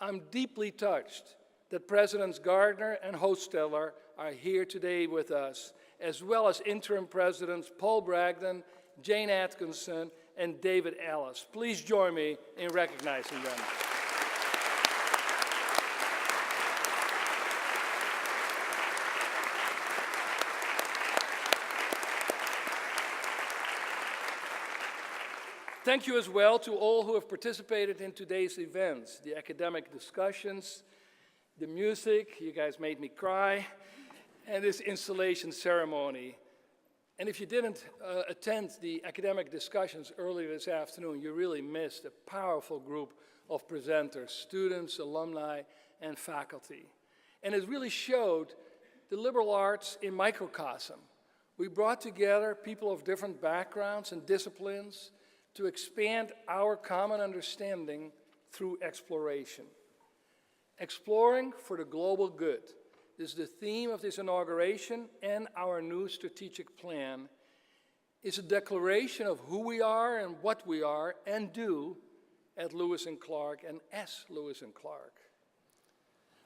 I'm deeply touched that Presidents Gardner and Hostetler are here today with us, as well as interim presidents Paul Bragdon, Jane Atkinson, and David Ellis. Please join me in recognizing them. Thank you as well to all who have participated in today's events, the academic discussions, the music, you guys made me cry, and this installation ceremony. And if you didn't attend the academic discussions earlier this afternoon, you really missed a powerful group of presenters, students, alumni, and faculty. And it really showed the liberal arts in microcosm. We brought together people of different backgrounds and disciplines to expand our common understanding through exploration. Exploring for the global good is the theme of this inauguration, and our new strategic plan is a declaration of who we are and what we are and do at Lewis and Clark and as Lewis and Clark.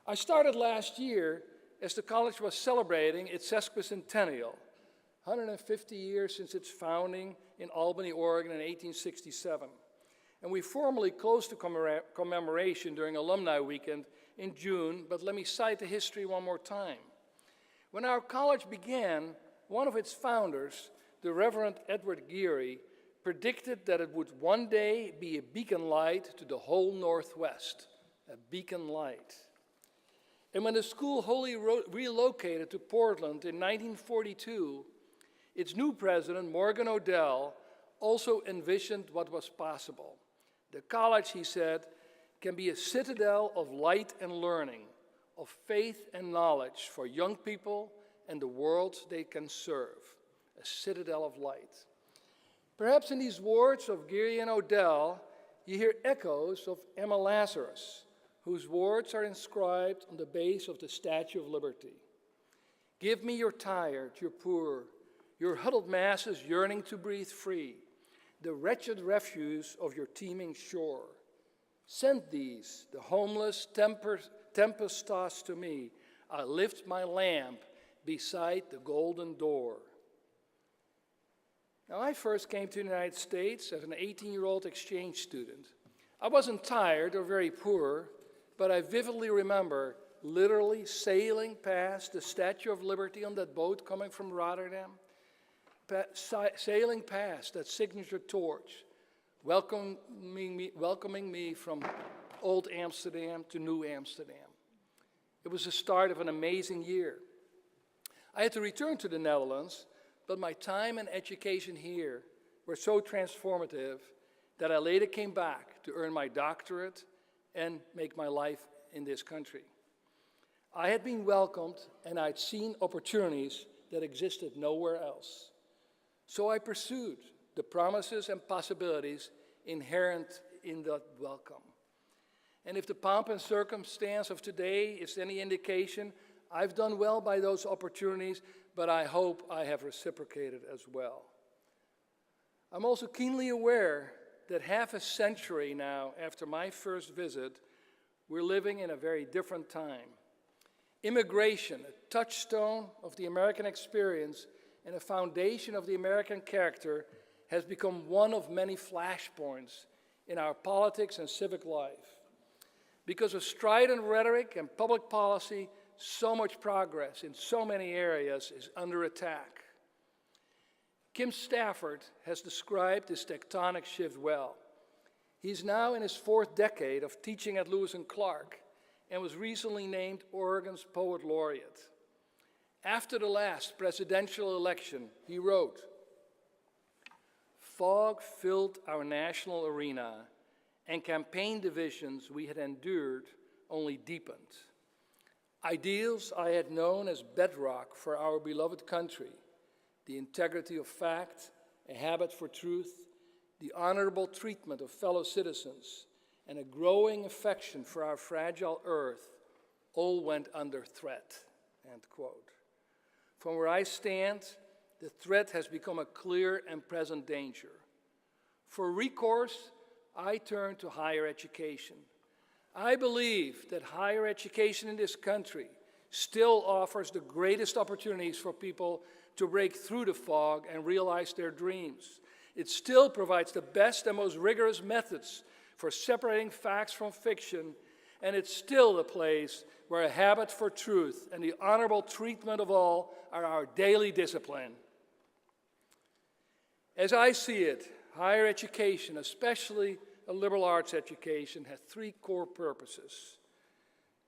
I started last year as the college was celebrating its sesquicentennial, 150 years since its founding in Albany, Oregon in 1867. And we formally closed the commemoration during Alumni Weekend in June, but let me cite the history one more time. When our college began, one of its founders, the Reverend Edward Geary predicted that it would one day be a beacon light to the whole Northwest, a beacon light. And when the school wholly relocated to Portland in 1942, its new president, Morgan Odell, also envisioned what was possible. The college, he said, can be a citadel of light and learning, of faith and knowledge for young people and the world they can serve, a citadel of light. Perhaps in these words of Geary and Odell, you hear echoes of Emma Lazarus, whose words are inscribed on the base of the Statue of Liberty. Give me your tired, your poor, your huddled masses yearning to breathe free, the wretched refuse of your teeming shore. Send these, the homeless, tempest-tossed to me. I lift my lamp beside the golden door. Now, I first came to the United States as an 18-year-old exchange student. I wasn't tired or very poor, but I vividly remember literally sailing past the Statue of Liberty on that boat coming from Rotterdam, sailing past that signature torch, welcoming me from old Amsterdam to new Amsterdam. It was the start of an amazing year. I had to return to the Netherlands, but my time and education here were so transformative that I later came back to earn my doctorate and make my life in this country. I had been welcomed and I'd seen opportunities that existed nowhere else. So I pursued the promises and possibilities inherent in that welcome. And if the pomp and circumstance of today is any indication, I've done well by those opportunities, but I hope I have reciprocated as well. I'm also keenly aware that half a century now after my first visit, we're living in a very different time. Immigration, a touchstone of the American experience and a foundation of the American character, has become one of many flashpoints in our politics and civic life. Because of strident rhetoric and public policy, so much progress in so many areas is under attack. Kim Stafford has described this tectonic shift well. He's now in his 4th decade of teaching at Lewis and Clark and was recently named Oregon's Poet Laureate. After the last presidential election, he wrote, "Fog filled our national arena, and campaign divisions we had endured only deepened. Ideals I had known as bedrock for our beloved country, the integrity of fact, a habit for truth, the honorable treatment of fellow citizens, and a growing affection for our fragile earth, all went under threat," end quote. From where I stand, the threat has become a clear and present danger. For recourse, I turn to higher education. I believe that higher education in this country still offers the greatest opportunities for people to break through the fog and realize their dreams. It still provides the best and most rigorous methods for separating facts from fiction, and it's still the place where a habit for truth and the honorable treatment of all are our daily discipline. As I see it, higher education, especially a liberal arts education, has 3 core purposes: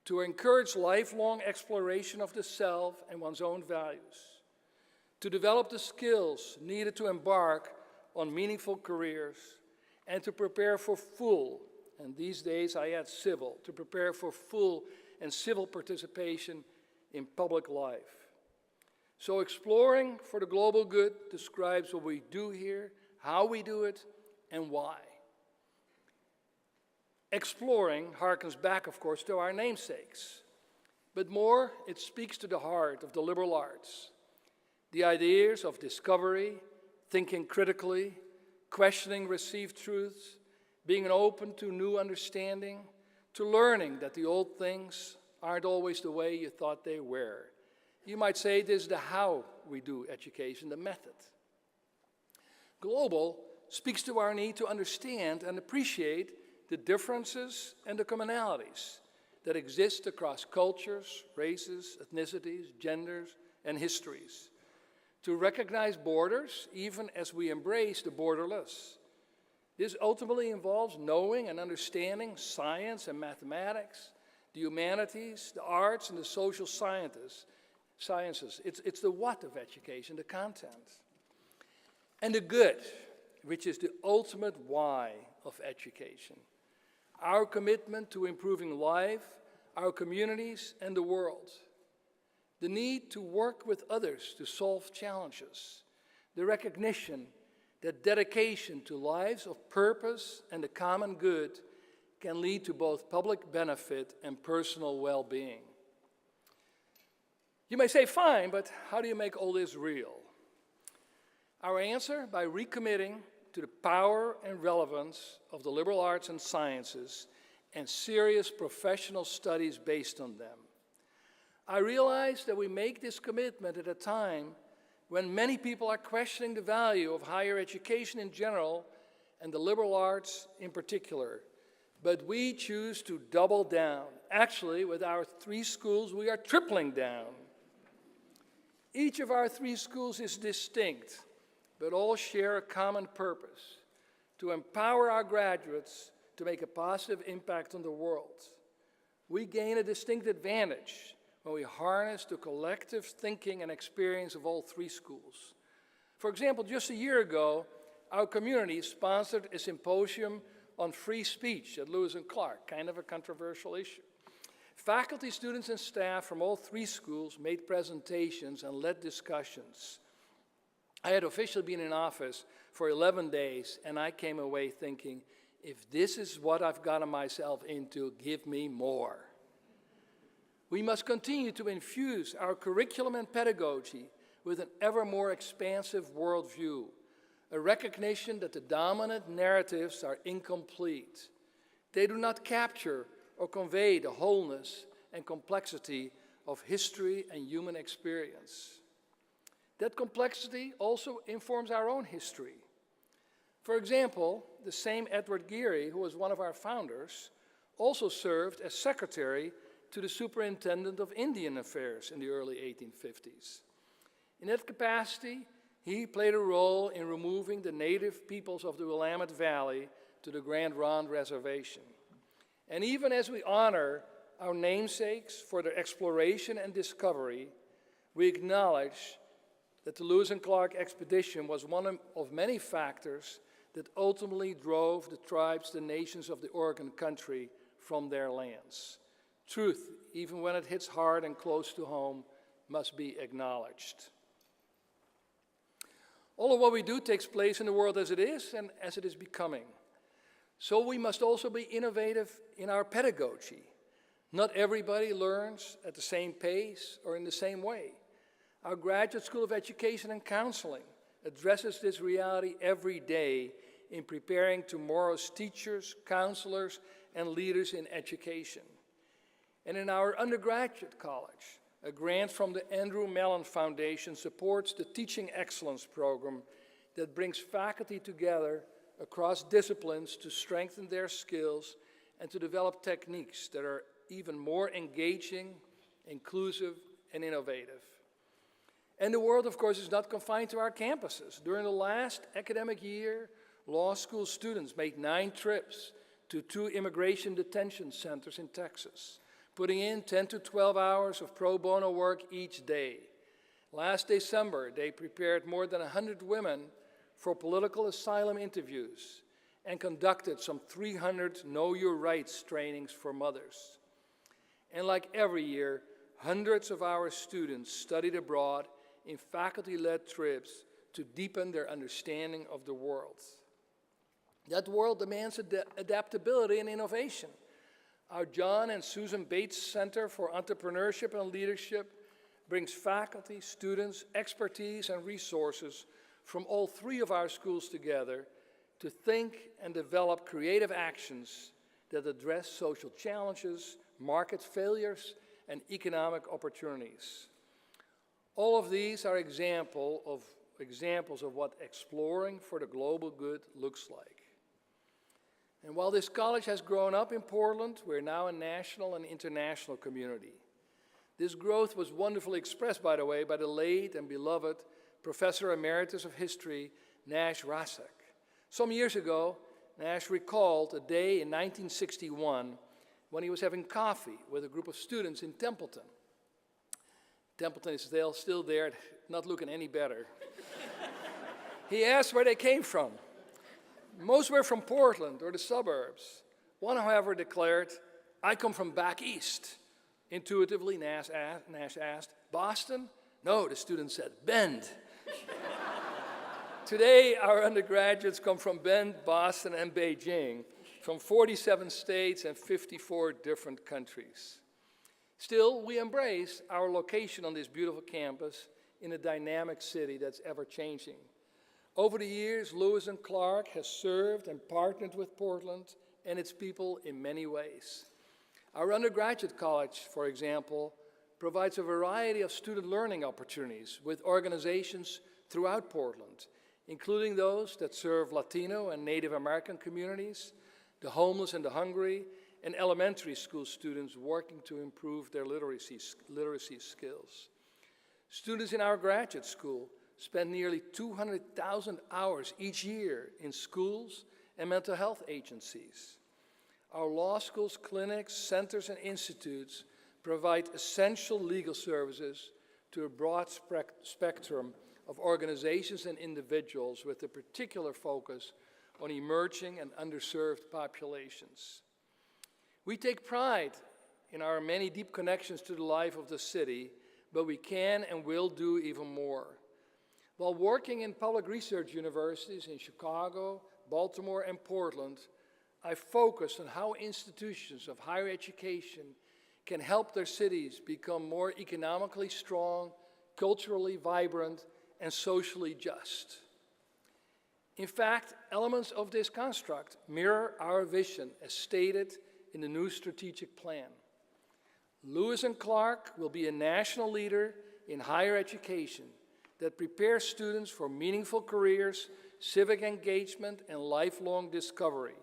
to encourage lifelong exploration of the self and one's own values, to develop the skills needed to embark on meaningful careers, and to prepare for full, and these days I add civil, to prepare for full and civil participation in public life. So exploring for the global good describes what we do here, how we do it, and why. Exploring harkens back, of course, to our namesakes, but more, it speaks to the heart of the liberal arts. The ideas of discovery, thinking critically, questioning received truths, being open to new understanding, to learning that the old things aren't always the way you thought they were. You might say this is the how we do education, the method. Global speaks to our need to understand and appreciate the differences and the commonalities that exist across cultures, races, ethnicities, genders, and histories. to recognize borders even as we embrace the borderless. This ultimately involves knowing and understanding science and mathematics, the humanities, the arts, and the social sciences. It's the what of education, the content. And the good, which is the ultimate why of education. Our commitment to improving life, our communities, and the world. The need to work with others to solve challenges. The recognition that dedication to lives of purpose and the common good can lead to both public benefit and personal well-being. You may say, fine, but how do you make all this real? Our answer, by recommitting to the power and relevance of the liberal arts and sciences and serious professional studies based on them. I realize that we make this commitment at a time when many people are questioning the value of higher education in general and the liberal arts in particular. But we choose to double down. Actually, with our 3 schools, we are tripling down. Each of our 3 schools is distinct, but all share a common purpose: to empower our graduates to make a positive impact on the world. We gain a distinct advantage when we harness the collective thinking and experience of all 3 schools. For example, just a year ago, our community sponsored a symposium on free speech at Lewis and Clark, kind of a controversial issue. Faculty, students, and staff from all 3 schools made presentations and led discussions. I had officially been in office for 11 days, and I came away thinking, if this is what I've gotten myself into, give me more. We must continue to infuse our curriculum and pedagogy with an ever more expansive worldview, a recognition that the dominant narratives are incomplete. They do not capture or convey the wholeness and complexity of history and human experience. That complexity also informs our own history. For example, the same Edward Geary, who was one of our founders, also served as secretary to the Superintendent of Indian Affairs in the early 1850s. In that capacity, he played a role in removing the native peoples of the Willamette Valley to the Grand Ronde Reservation. And even as we honor our namesakes for their exploration and discovery, we acknowledge that the Lewis and Clark expedition was one of many factors that ultimately drove the tribes, the nations of the Oregon country from their lands. Truth, even when it hits hard and close to home, must be acknowledged. All of what we do takes place in the world as it is and as it is becoming. So we must also be innovative in our pedagogy. Not everybody learns at the same pace or in the same way. Our Graduate School of Education and Counseling addresses this reality every day in preparing tomorrow's teachers, counselors, and leaders in education. And in our undergraduate college, a grant from the Andrew Mellon Foundation supports the Teaching Excellence Program that brings faculty together across disciplines to strengthen their skills and to develop techniques that are even more engaging, inclusive, and innovative. And the world, of course, is not confined to our campuses. During the last academic year, law school students made 9 trips to 2 immigration detention centers in Texas, putting in 10 to 12 hours of pro bono work each day. Last December, they prepared more than 100 women for political asylum interviews and conducted some 300 Know Your Rights trainings for mothers. And like every year, hundreds of our students studied abroad in faculty-led trips to deepen their understanding of the world. That world demands adaptability and innovation. Our John and Susan Bates Center for Entrepreneurship and Leadership brings faculty, students, expertise, and resources from all 3 of our schools together to think and develop creative actions that address social challenges, market failures, and economic opportunities. All of these are examples of what exploring for the global good looks like. And while this college has grown up in Portland, we're now a national and international community. This growth was wonderfully expressed, by the way, by the late and beloved Professor Emeritus of History, Nash Rasek. Some years ago, Nash recalled a day in 1961 when he was having coffee with a group of students in Templeton. Templeton is still there, not looking any better. He asked where they came from. Most were from Portland or the suburbs. One, however, declared, "I come from back east." Intuitively, Nash asked, "Boston?" "No," the student said, "Bend." Today, our undergraduates come from Bend, Boston, and Beijing, from 47 states and 54 different countries. Still, we embrace our location on this beautiful campus in a dynamic city that's ever-changing. Over the years, Lewis and Clark has served and partnered with Portland and its people in many ways. Our undergraduate college, for example, provides a variety of student learning opportunities with organizations throughout Portland, including those that serve Latino and Native American communities, the homeless and the hungry, and elementary school students working to improve their literacy skills. Students in our graduate school spend nearly 200,000 hours each year in schools and mental health agencies. Our law schools, clinics, centers, and institutes provide essential legal services to a broad spectrum of organizations and individuals with a particular focus on emerging and underserved populations. We take pride in our many deep connections to the life of the city, but we can and will do even more. While working in public research universities in Chicago, Baltimore, and Portland, I focused on how institutions of higher education can help their cities become more economically strong, culturally vibrant, and socially just. In fact, elements of this construct mirror our vision as stated in the new strategic plan. Lewis and Clark will be a national leader in higher education that prepares students for meaningful careers, civic engagement, and lifelong discovery.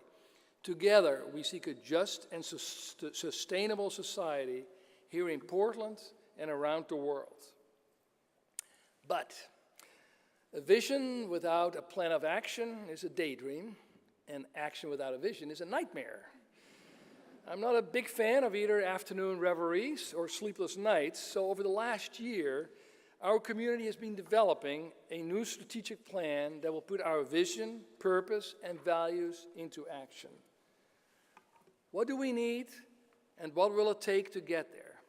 Together, we seek a just and sustainable society here in Portland and around the world. But a vision without a plan of action is a daydream, and action without a vision is a nightmare. I'm not a big fan of either afternoon reveries or sleepless nights, so over the last year, our community has been developing a new strategic plan that will put our vision, purpose, and values into action. What do we need, and what will it take to get there?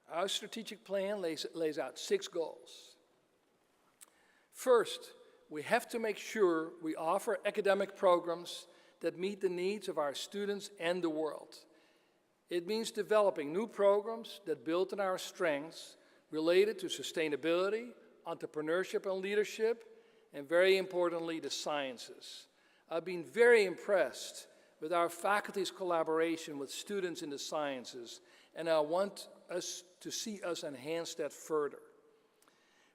Our strategic plan lays out 6 goals. First, we have to make sure we offer academic programs that meet the needs of our students and the world. It means developing new programs that build on our strengths related to sustainability, entrepreneurship and leadership, and very importantly, the sciences. I've been very impressed with our faculty's collaboration with students in the sciences, and I want us to see us enhance that further.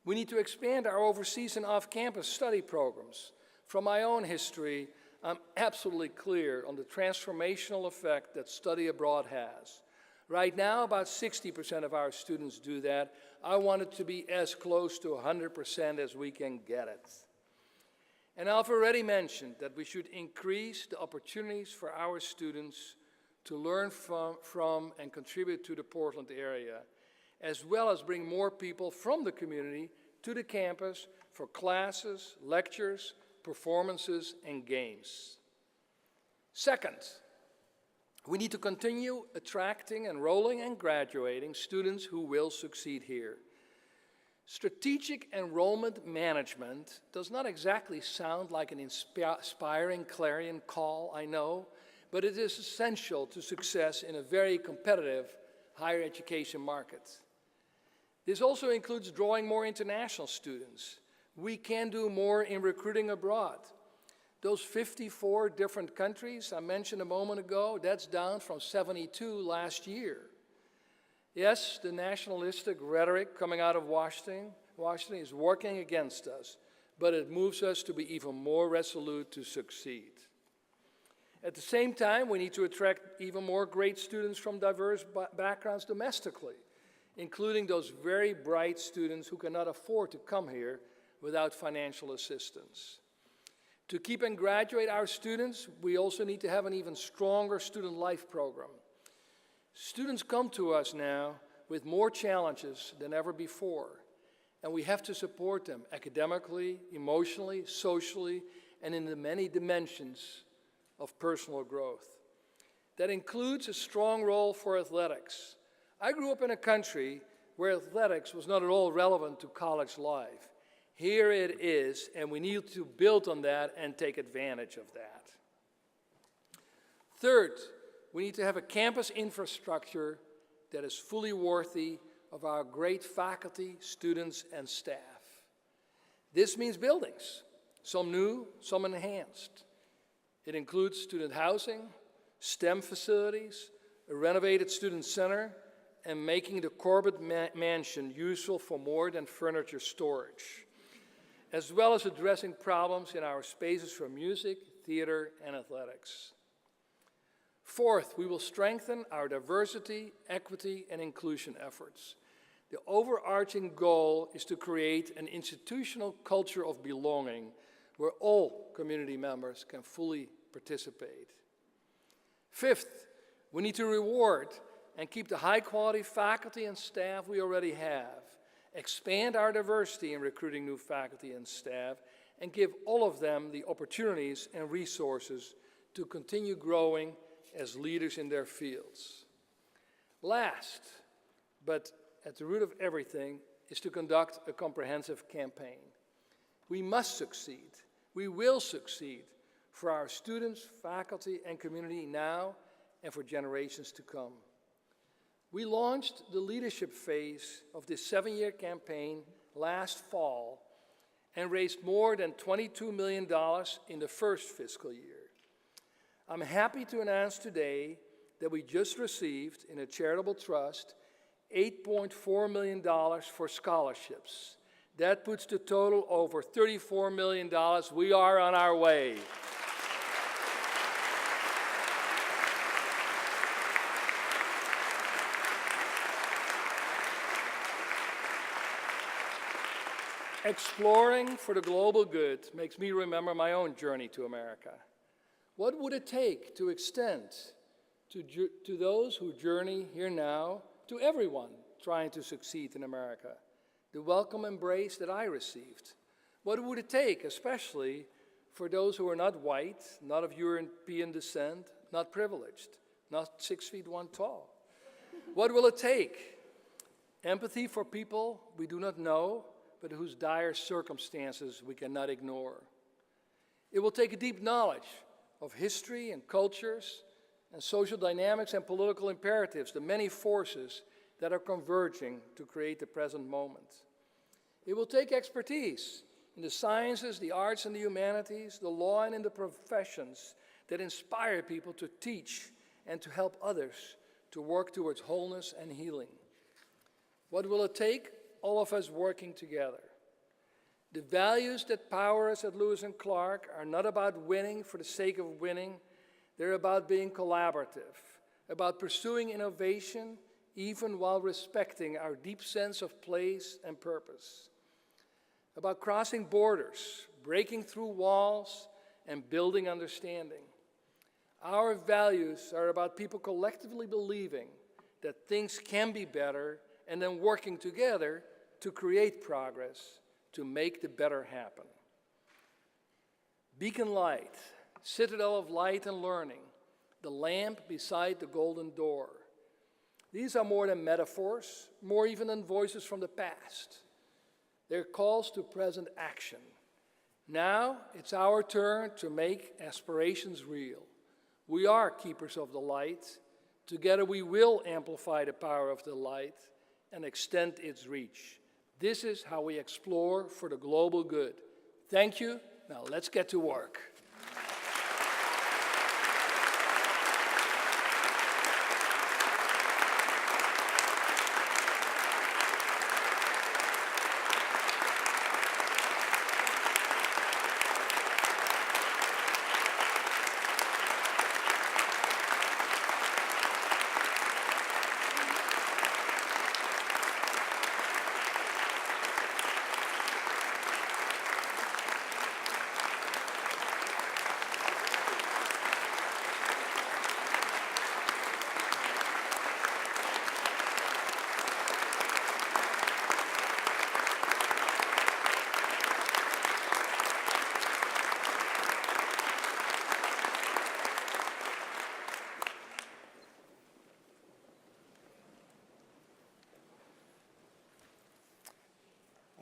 We need to expand our overseas and off-campus study programs. From my own history, I'm absolutely clear on the transformational effect that study abroad has. Right now, about 60% of our students do that. I want it to be as close to 100% as we can get it. And I've already mentioned that we should increase the opportunities for our students to learn from and contribute to the Portland area, as well as bring more people from the community to the campus for classes, lectures, performances, and games. Second, we need to continue attracting, enrolling, and graduating students who will succeed here. Strategic enrollment management does not exactly sound like an inspiring clarion call, I know, but it is essential to success in a very competitive higher education market. This also includes drawing more international students. We can do more in recruiting abroad. Those 54 different countries I mentioned a moment ago, that's down from 72 last year. Yes, the nationalistic rhetoric coming out of Washington is working against us, but it moves us to be even more resolute to succeed. At the same time, we need to attract even more great students from diverse backgrounds domestically, including those very bright students who cannot afford to come here without financial assistance. To keep and graduate our students, we also need to have an even stronger student life program. Students come to us now with more challenges than ever before, and we have to support them academically, emotionally, socially, and in the many dimensions of personal growth. That includes a strong role for athletics. I grew up in a country where athletics was not at all relevant to college life. Here it is, and we need to build on that and take advantage of that. Third, we need to have a campus infrastructure that is fully worthy of our great faculty, students, and staff. This means buildings, some new, some enhanced. It includes student housing, STEM facilities, a renovated student center, and making the Corbett Mansion useful for more than furniture storage, as well as addressing problems in our spaces for music, theater, and athletics. Fourth, we will strengthen our diversity, equity, and inclusion efforts. The overarching goal is to create an institutional culture of belonging where all community members can fully participate. Fifth, we need to reward and keep the high-quality faculty and staff we already have, expand our diversity in recruiting new faculty and staff, and give all of them the opportunities and resources to continue growing as leaders in their fields. Last, but at the root of everything, is to conduct a comprehensive campaign. We must succeed. We will succeed for our students, faculty, and community now and for generations to come. We launched the leadership phase of this 7-year campaign last fall and raised more than $22 million in the first fiscal year. I'm happy to announce today that we just received, in a charitable trust, $8.4 million for scholarships. That puts the total over $34 million. We are on our way. Exploring for the global good makes me remember my own journey to America. What would it take to extend to those who journey here now, to everyone trying to succeed in America, the welcome embrace that I received? What would it take, especially for those who are not white, not of European descent, not privileged, not 6 feet 1 tall? What will it take? Empathy for people we do not know, but whose dire circumstances we cannot ignore. It will take a deep knowledge of history and cultures and social dynamics and political imperatives, the many forces that are converging to create the present moment. It will take expertise in the sciences, the arts and the humanities, the law and in the professions that inspire people to teach and to help others to work towards wholeness and healing. What will it take? All of us working together. The values that power us at Lewis and Clark are not about winning for the sake of winning. They're about being collaborative, about pursuing innovation, even while respecting our deep sense of place and purpose, about crossing borders, breaking through walls, and building understanding. Our values are about people collectively believing that things can be better and then working together to create progress, to make the better happen. Beacon light, citadel of light and learning, the lamp beside the golden door. These are more than metaphors, more even than voices from the past. They're calls to present action. Now it's our turn to make aspirations real. We are keepers of the light. Together we will amplify the power of the light and extend its reach. This is how we explore for the global good. Thank you. Now let's get to work.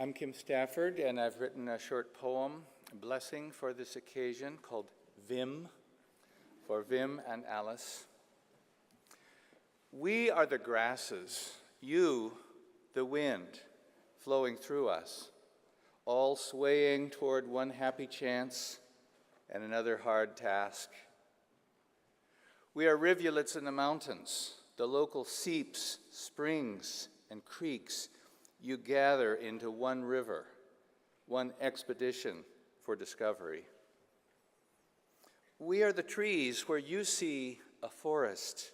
I'm Kim Stafford, and I've written a short poem, a blessing for this occasion, called Vim, for Vim and Alice. We are the grasses, you the wind, flowing through us, all swaying toward one happy chance and another hard task. We are rivulets in the mountains, the local seeps, springs, and creeks you gather into one river, one expedition for discovery. We are the trees where you see a forest,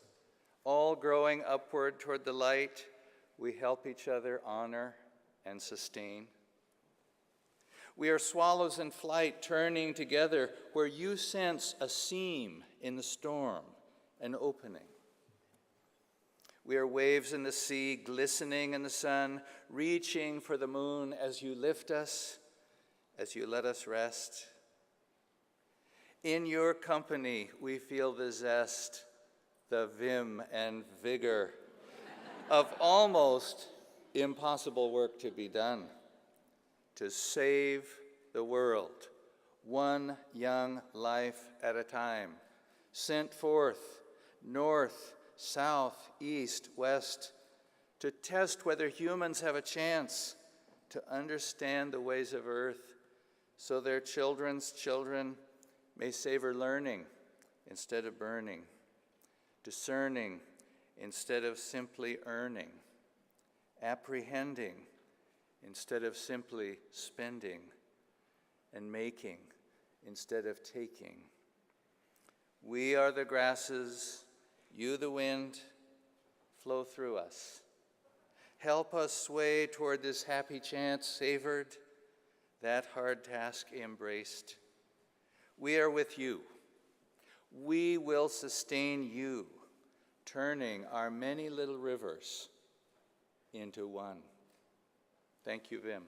all growing upward toward the light we help each other honor and sustain. We are swallows in flight turning together where you sense a seam in the storm, an opening. We are waves in the sea, glistening in the sun, reaching for the moon as you lift us, as you let us rest. In your company, we feel the zest, the vim and vigor of almost impossible work to be done, to save the world, one young life at a time, sent forth north, south, east, west, to test whether humans have a chance to understand the ways of earth so their children's children may savor learning instead of burning, discerning instead of simply earning, apprehending instead of simply spending, and making instead of taking. We are the grasses, you the wind, flow through us. Help us sway toward this happy chance savored, that hard task embraced. We are with you. We will sustain you, turning our many little rivers into one. Thank you, Vim.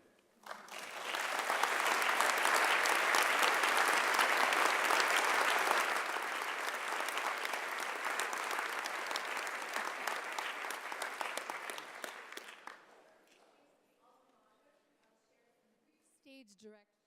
Stage direction.